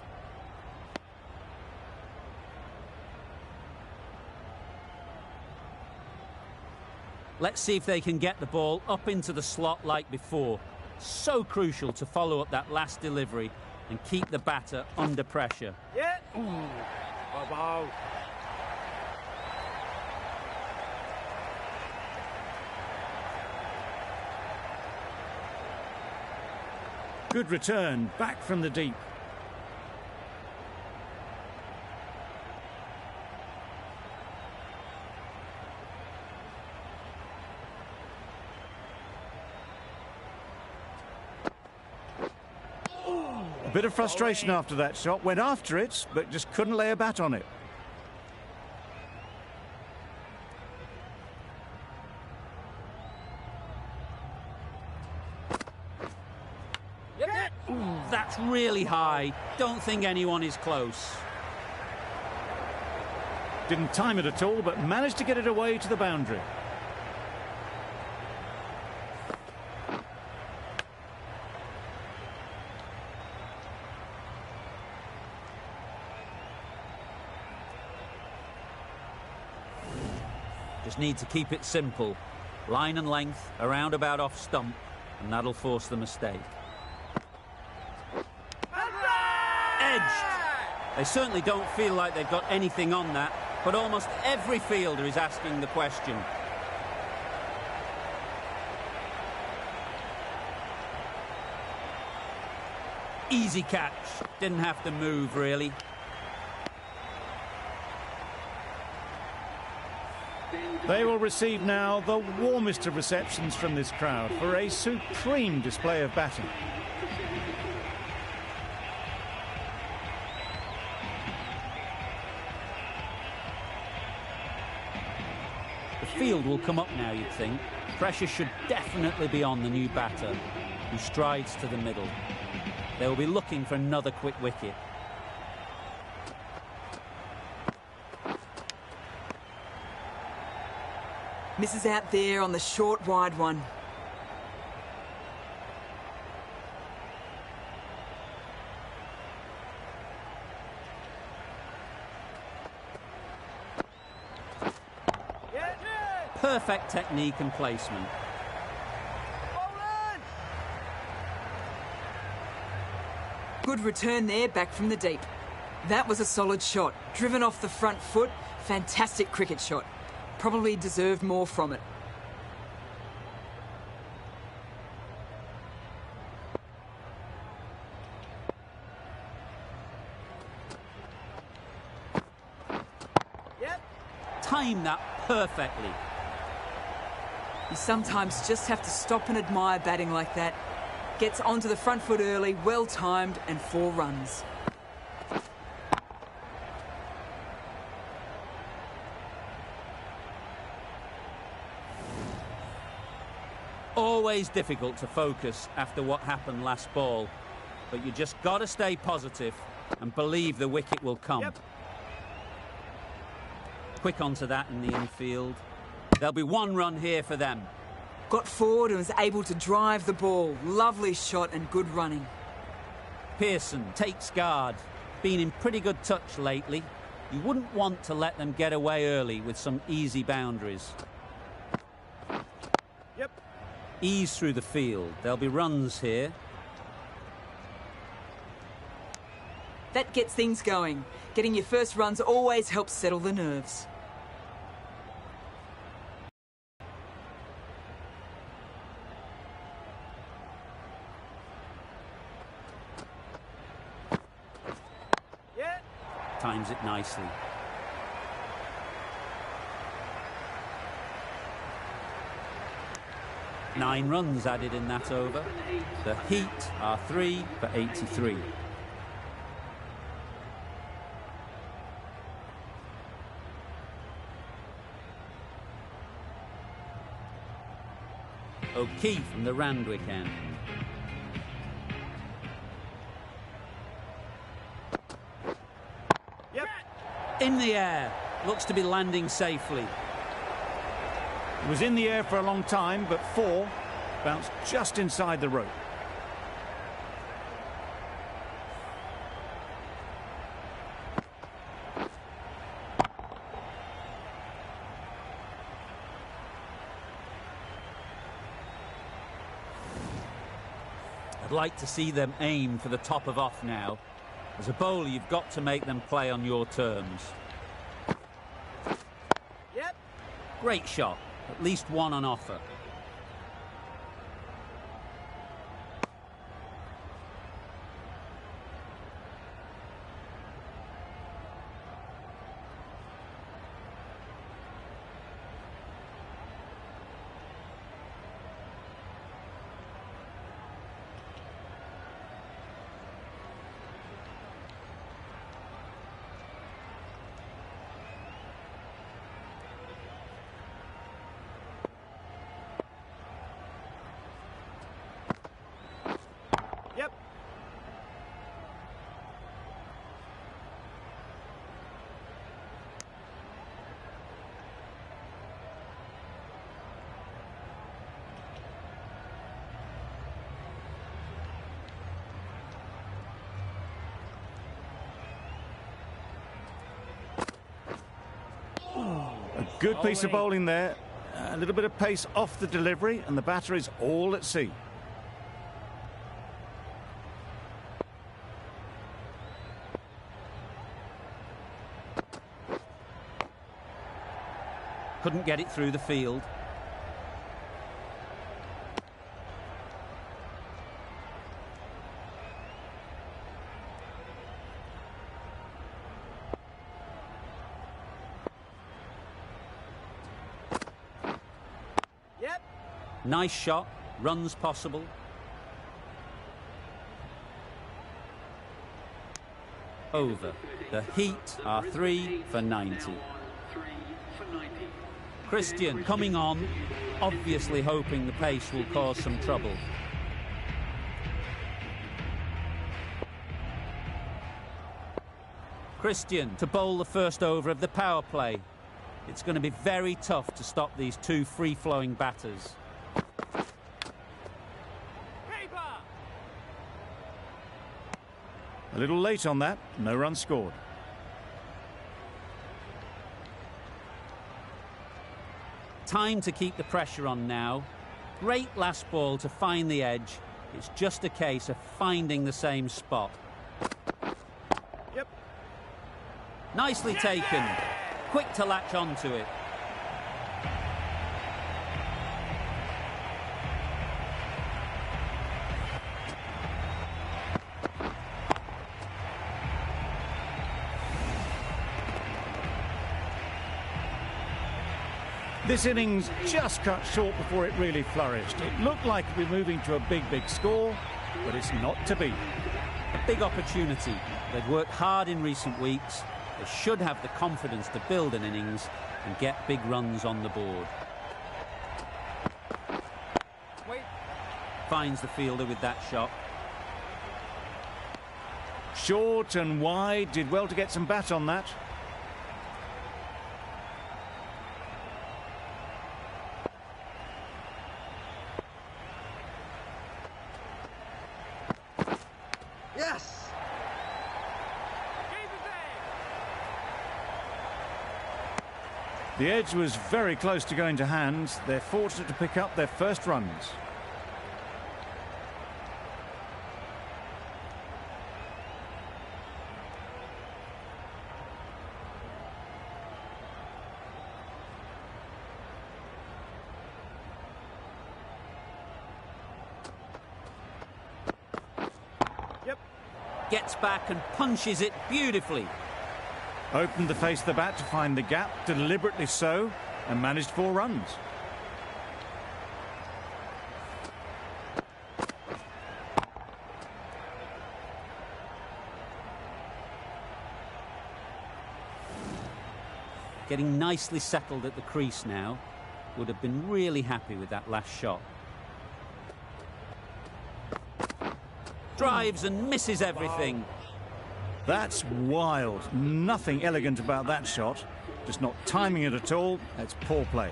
Let's see if they can get the ball up into the slot like before. So crucial to follow up that last delivery and keep the batter under pressure. Yeah. Ooh. Wow. Good return, back from the deep. A bit of frustration after that shot. Went after it, but just couldn't lay a bat on it. Yep, yep. That's really high. Don't think anyone is close. Didn't time it at all, but managed to get it away to the boundary. Just need to keep it simple. Line and length, a roundabout off stump, and that'll force the mistake. Edged. They certainly don't feel like they've got anything on that, but almost every fielder is asking the question. Easy catch. Didn't have to move, really. They will receive now the warmest of receptions from this crowd for a supreme display of batting. The field will come up now, you'd think. Pressure should definitely be on the new batter, who strides to the middle. They will be looking for another quick wicket. Misses out there on the short, wide one. Yeah, yeah. Perfect technique and placement. Bowling. Good return there, back from the deep. That was a solid shot. Driven off the front foot. Fantastic cricket shot. Probably deserved more from it. Yep. Timed that perfectly. You sometimes just have to stop and admire batting like that. Gets onto the front foot early, well timed, and 4 runs. Always difficult to focus after what happened last ball, but you just got to stay positive and believe the wicket will come. Yep. Quick onto that in the infield. There'll be 1 run here for them. Got forward and was able to drive the ball. Lovely shot and good running. Pearson takes guard. Been in pretty good touch lately. You wouldn't want to let them get away early with some easy boundaries. Yep. Ease through the field. There'll be runs here. That gets things going. Getting your first runs always helps settle the nerves. Yeah. Times it nicely. Nine runs added in that over. The Heat are 3 for 83. O'Keefe from the Randwick end. Yep. In the air. Looks to be landing safely. It was in the air for a long time, but 4 bounced just inside the rope. I'd like to see them aim for the top of off now. As a bowler, you've got to make them play on your terms. Yep. Great shot. At least 1 on offer. Yep. A good piece of bowling there. A little bit of pace off the delivery, and the batter is all at sea. Couldn't get it through the field. Yep. Nice shot. Runs possible. Over. The Heat are 3 for 90. Christian coming on, obviously hoping the pace will cause some trouble. Christian to bowl the first over of the power play. It's going to be very tough to stop these 2 free-flowing batters. A little late on that, no run scored. Time to keep the pressure on now. Great last ball to find the edge. It's just a case of finding the same spot. Yep. Nicely taken. Quick to latch onto it. This innings just cut short before it really flourished. It looked like it would be moving to a big score, but it's not to be. A big opportunity. They've worked hard in recent weeks. They should have the confidence to build an innings and get big runs on the board. Wait. Finds the fielder with that shot. Short and wide, did well to get some bat on that. Yes. The edge was very close to going to hands. They're fortunate to pick up their first runs. Gets back and punches it beautifully. Opened the face of the bat to find the gap, deliberately so, and managed 4 runs. Getting nicely settled at the crease now. Would have been really happy with that last shot. Drives and misses everything. That's wild. Nothing elegant about that shot. Just not timing it at all. It's poor play.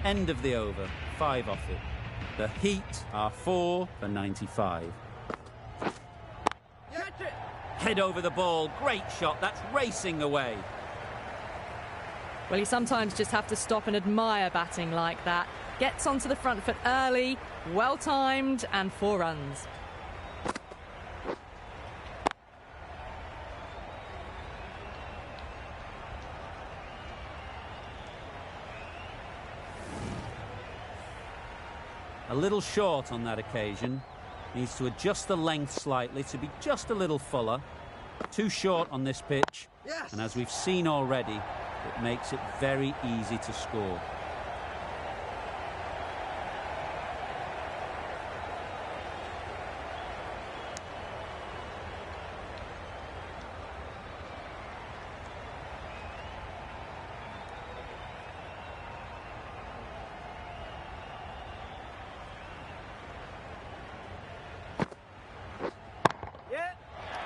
End of the over. 5 off it. The Heat are 4 for 95. Catch it. Head over the ball. Great shot. That's racing away. Well, you sometimes just have to stop and admire batting like that. Gets onto the front foot early, well timed, and 4 runs. A little short on that occasion. Needs to adjust the length slightly to be just a little fuller. Too short on this pitch. Yes. And as we've seen already, it makes it very easy to score.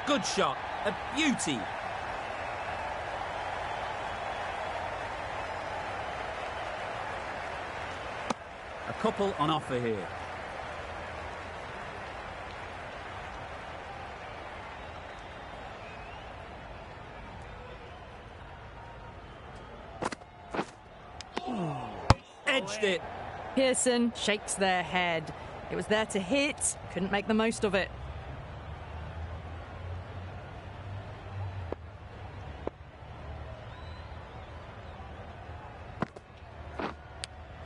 Good shot, a beauty. A couple on offer here. Edged it. Pearson shakes their head. It was there to hit, couldn't make the most of it.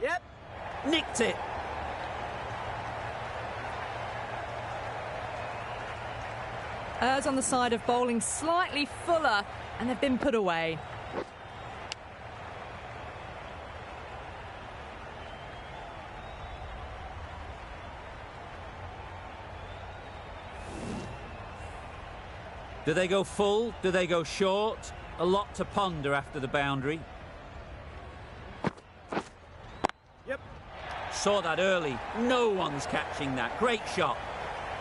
Yep. Nicked it. Errs on the side of bowling slightly fuller, and they've been put away. Do they go full? Do they go short? A lot to ponder after the boundary. Yep. Saw that early. No one's catching that. Great shot.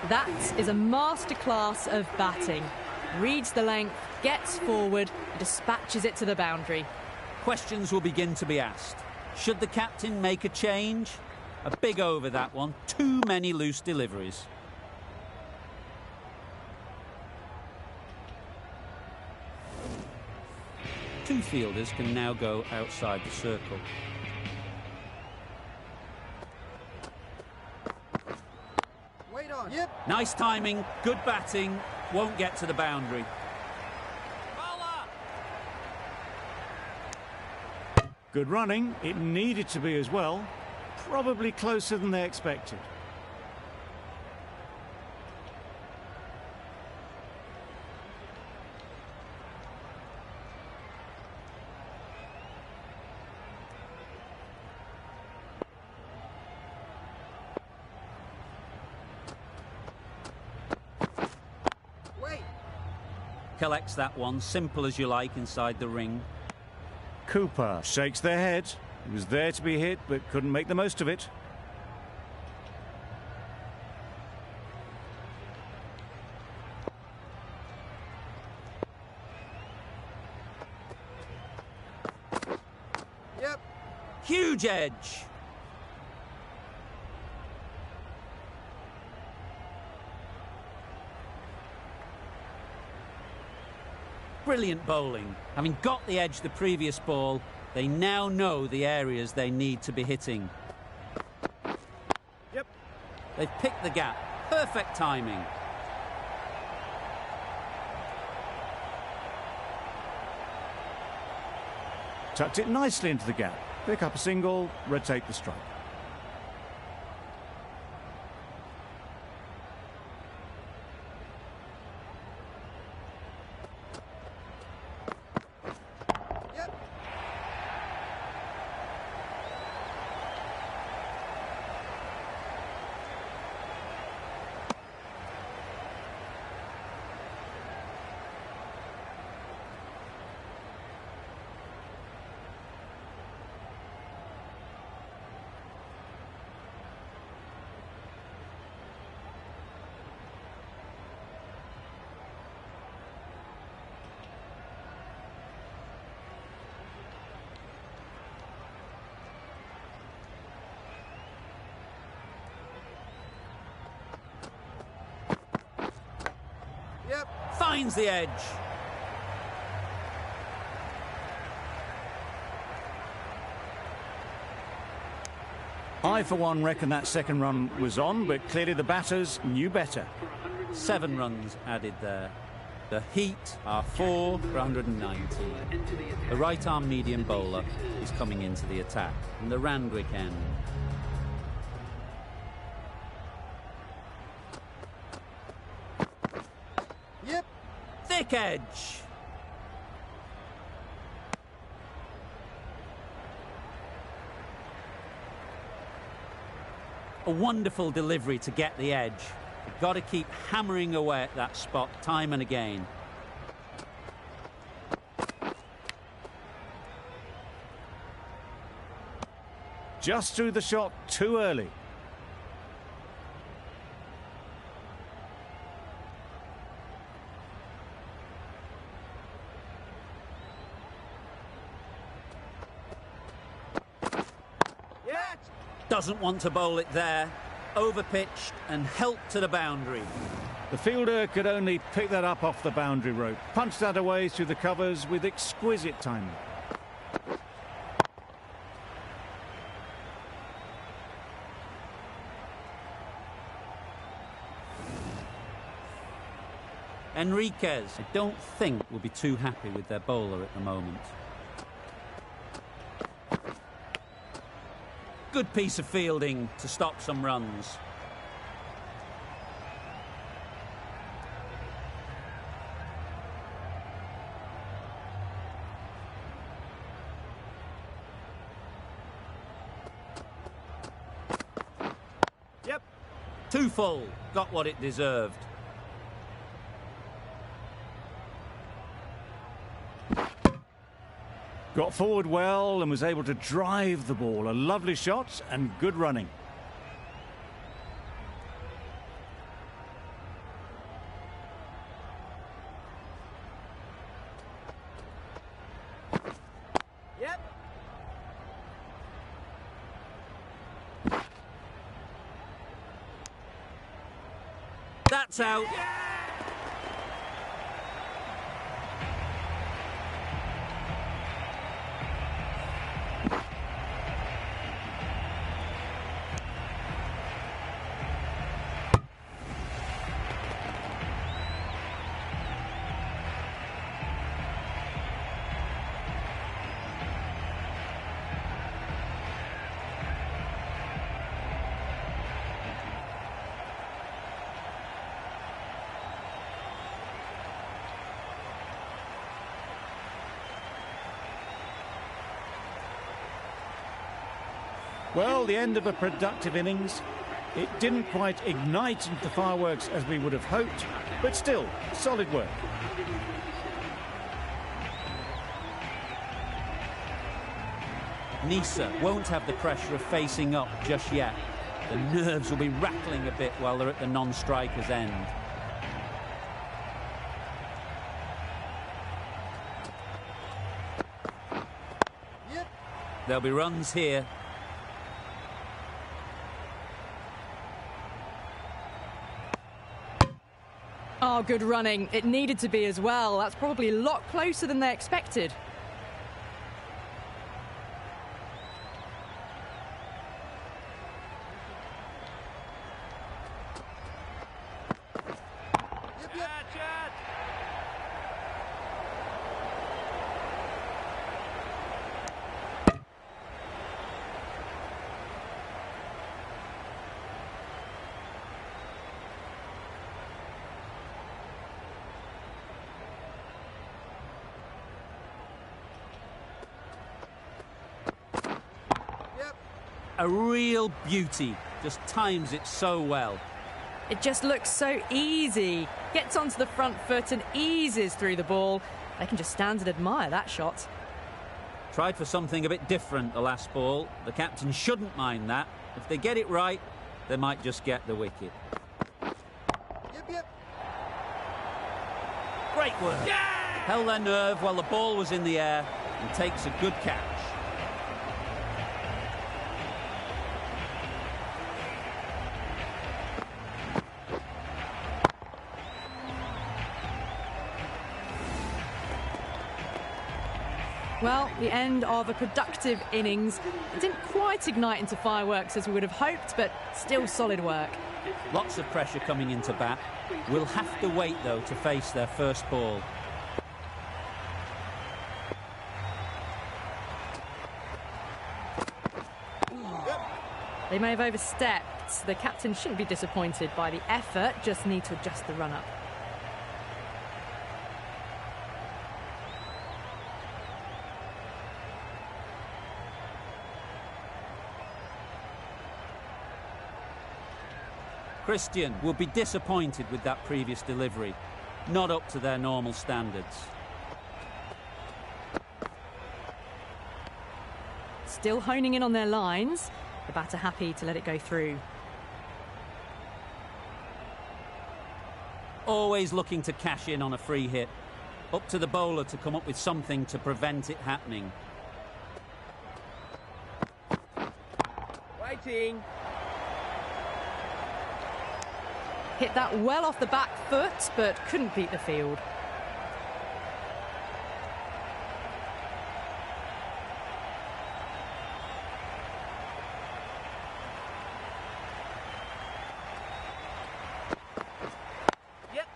That is a masterclass of batting. Reads the length, gets forward, dispatches it to the boundary. Questions will begin to be asked. Should the captain make a change? A big over, that one. Too many loose deliveries. Two fielders can now go outside the circle. Wait on. Yep. Nice timing, good batting, won't get to the boundary. Good running. It needed to be as well. Probably closer than they expected. collects that one, simple as you like, inside the ring. Cooper shakes their head. He was there to be hit, but couldn't make the most of it. Yep. Huge edge. Brilliant bowling. Having got the edge the previous ball, they now know the areas they need to be hitting. Yep. They've picked the gap. Perfect timing. Tucked it nicely into the gap. Pick up a single, rotate the strike. Yep. Yep. Finds the edge. I, for one, reckon that second run was on, but clearly the batters knew better. 7 runs added there. The Heat are 4 for 190. The right-arm medium bowler is coming into the attack from the Randwick end. Yep. Thick edge. A wonderful delivery to get the edge. You've got to keep hammering away at that spot time and again. Just threw the shot too early. Yes. Doesn't want to bowl it there. Overpitched and helped to the boundary. The fielder could only pick that up off the boundary rope. Punched that away through the covers with exquisite timing. Enriquez, I don't think, will be too happy with their bowler at the moment. Good piece of fielding to stop some runs. Yep. Too full, got what it deserved. Got forward well and was able to drive the ball. A lovely shot and good running. Yep. That's out. Well, the end of a productive innings. It didn't quite ignite into fireworks as we would have hoped, but still, solid work. Nisa won't have the pressure of facing up just yet. The nerves will be rattling a bit while they're at the non-striker's end. Yep. There'll be runs here. Oh, good running. It needed to be as well. That's probably a lot closer than they expected. A real beauty, just times it so well. It just looks so easy. Gets onto the front foot and eases through the ball. They can just stand and admire that shot. Tried for something a bit different the last ball. The captain shouldn't mind that. If they get it right, they might just get the wicket. Yep. Great work. Yeah! Held their nerve while the ball was in the air and takes a good catch. Well, the end of a productive innings. It didn't quite ignite into fireworks as we would have hoped, but still solid work. Lots of pressure coming into bat. We'll have to wait, though, to face their first ball. They may have overstepped. The captain shouldn't be disappointed by the effort, just need to adjust the run-up. Christian will be disappointed with that previous delivery. Not up to their normal standards. Still honing in on their lines. The batter happy to let it go through. Always looking to cash in on a free hit. Up to the bowler to come up with something to prevent it happening. Waiting. Hit that well off the back foot, but couldn't beat the field. Yep.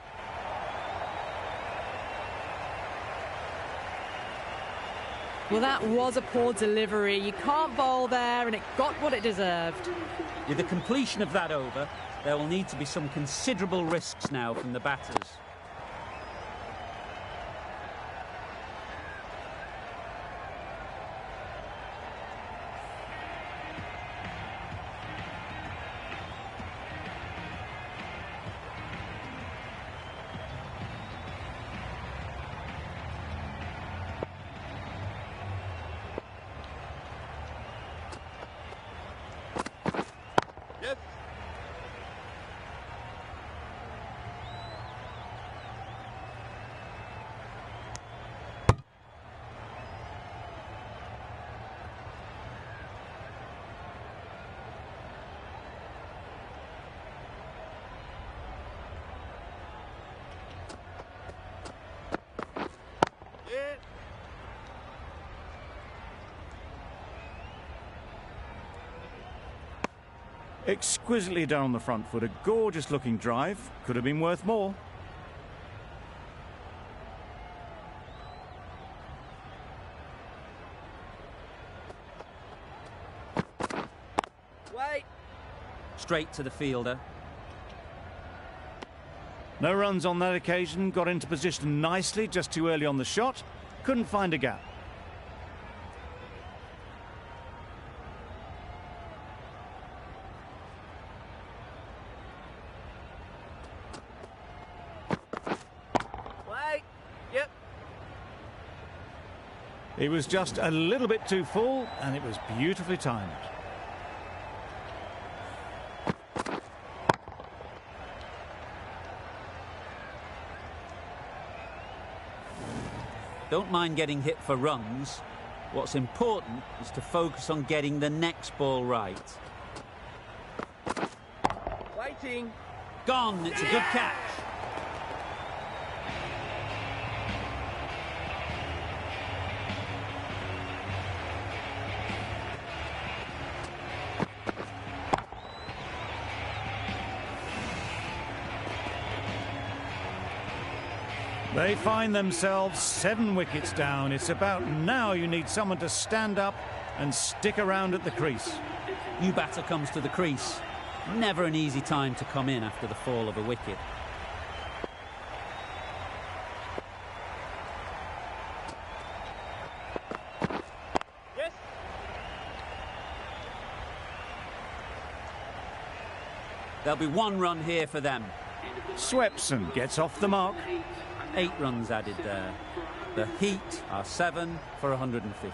Well, that was a poor delivery. You can't bowl there, and it got what it deserved. With the completion of that over, there will need to be some considerable risks now from the batters. Yep. Exquisitely done on the front foot. A gorgeous looking drive. Could have been worth more. Wait. Straight to the fielder. No runs on that occasion. Got into position nicely, just too early on the shot. Couldn't find a gap. He was just a little bit too full, and it was beautifully timed. Don't mind getting hit for runs. What's important is to focus on getting the next ball right. Waiting. Gone, it's a good catch. They find themselves 7 wickets down. It's about now you need someone to stand up and stick around at the crease. New batter comes to the crease. Never an easy time to come in after the fall of a wicket. Yes. There'll be 1 run here for them. Swepson gets off the mark. 8 runs added there. The Heat are 7 for 150.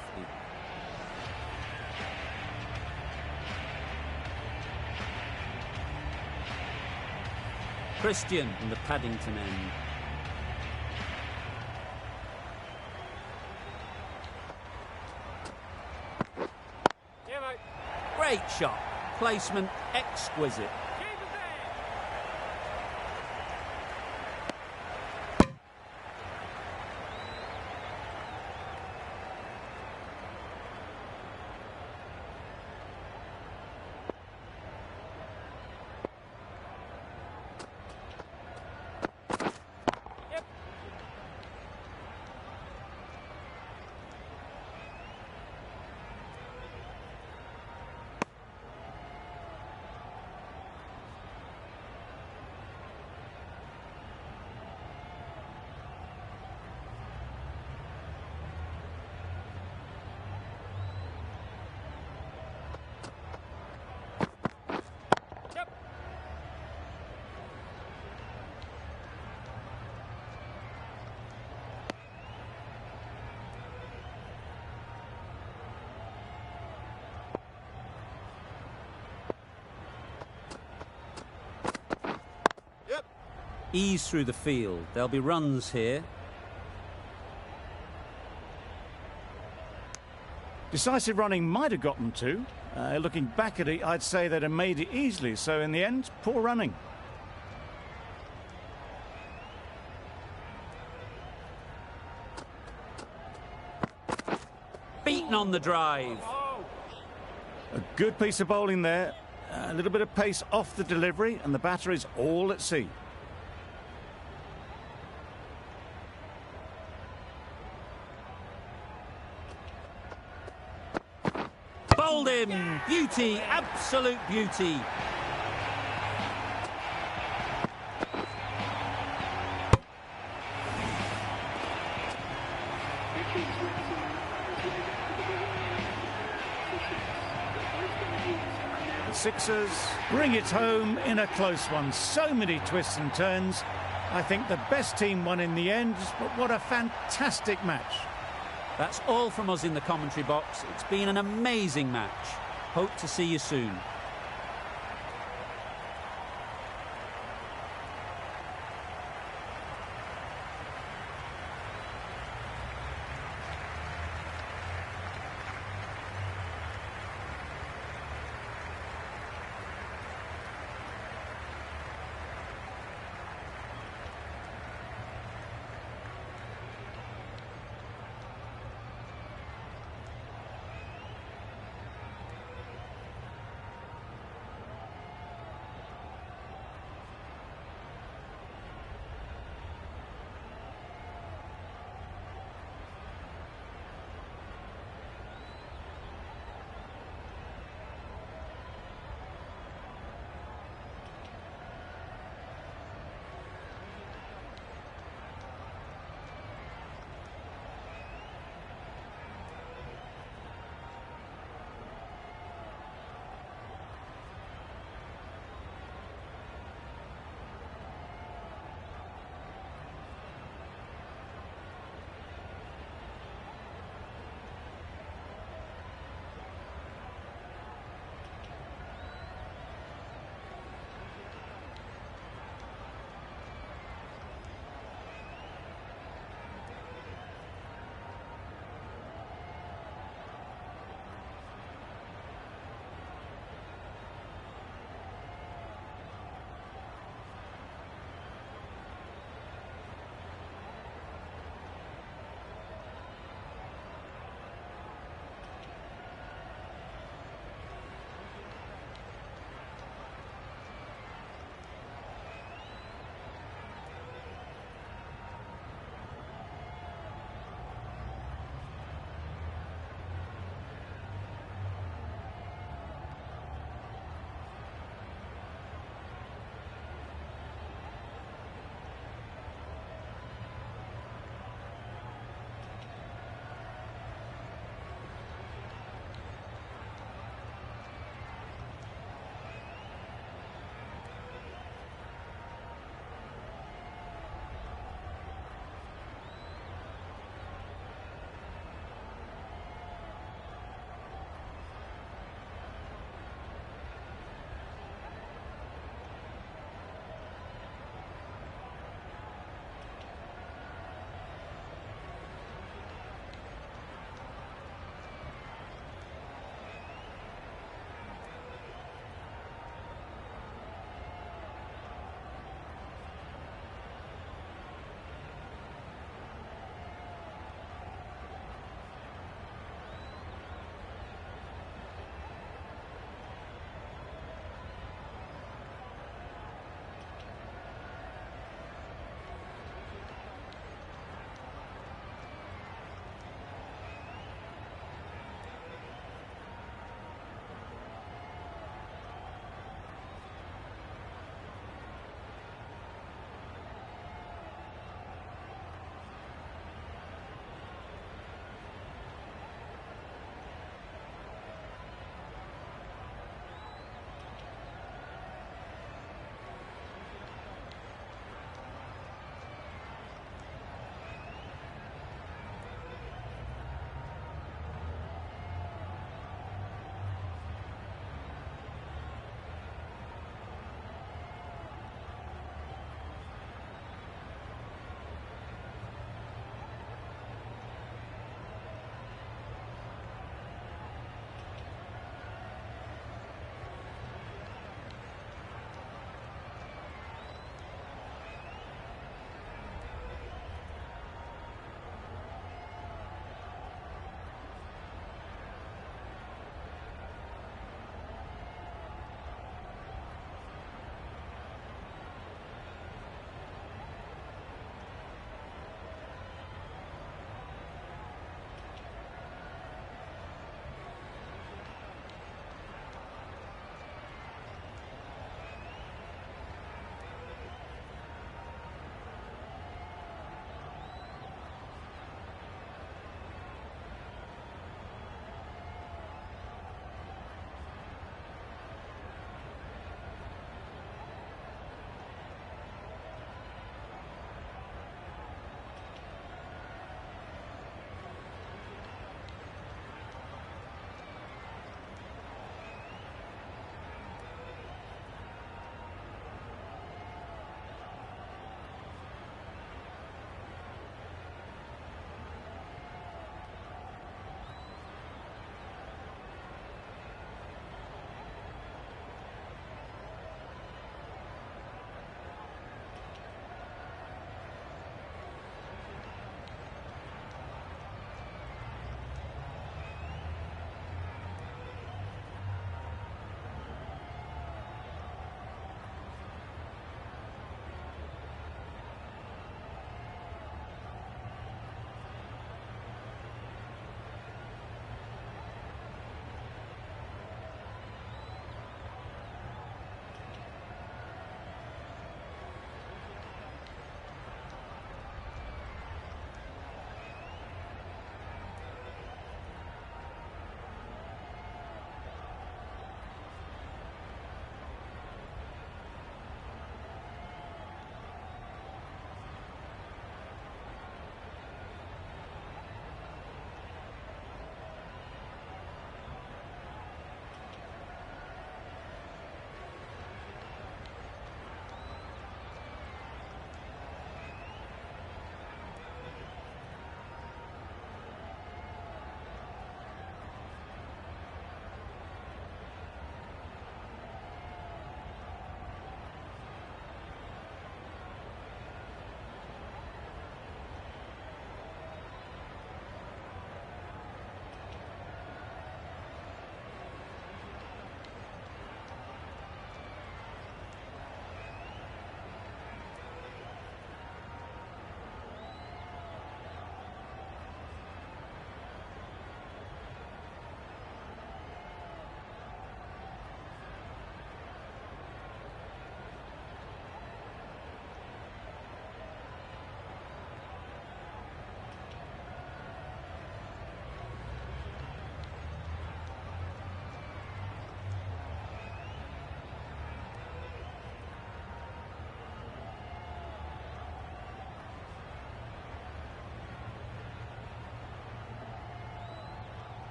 Christian in the Paddington end. Yeah, mate. Great shot. Placement exquisite. Ease through the field. There'll be runs here. Decisive running might have got them 2. Looking back at it, I'd say they'd have made it easily. So in the end, poor running. Beaten on the drive. A good piece of bowling there. A little bit of pace off the delivery, and the batter is all at sea. Bowled him. Beauty. Absolute beauty. The Sixers bring it home in a close one. So many twists and turns. I think the best team won in the end, but what a fantastic match. That's all from us in the commentary box. It's been an amazing match. Hope to see you soon.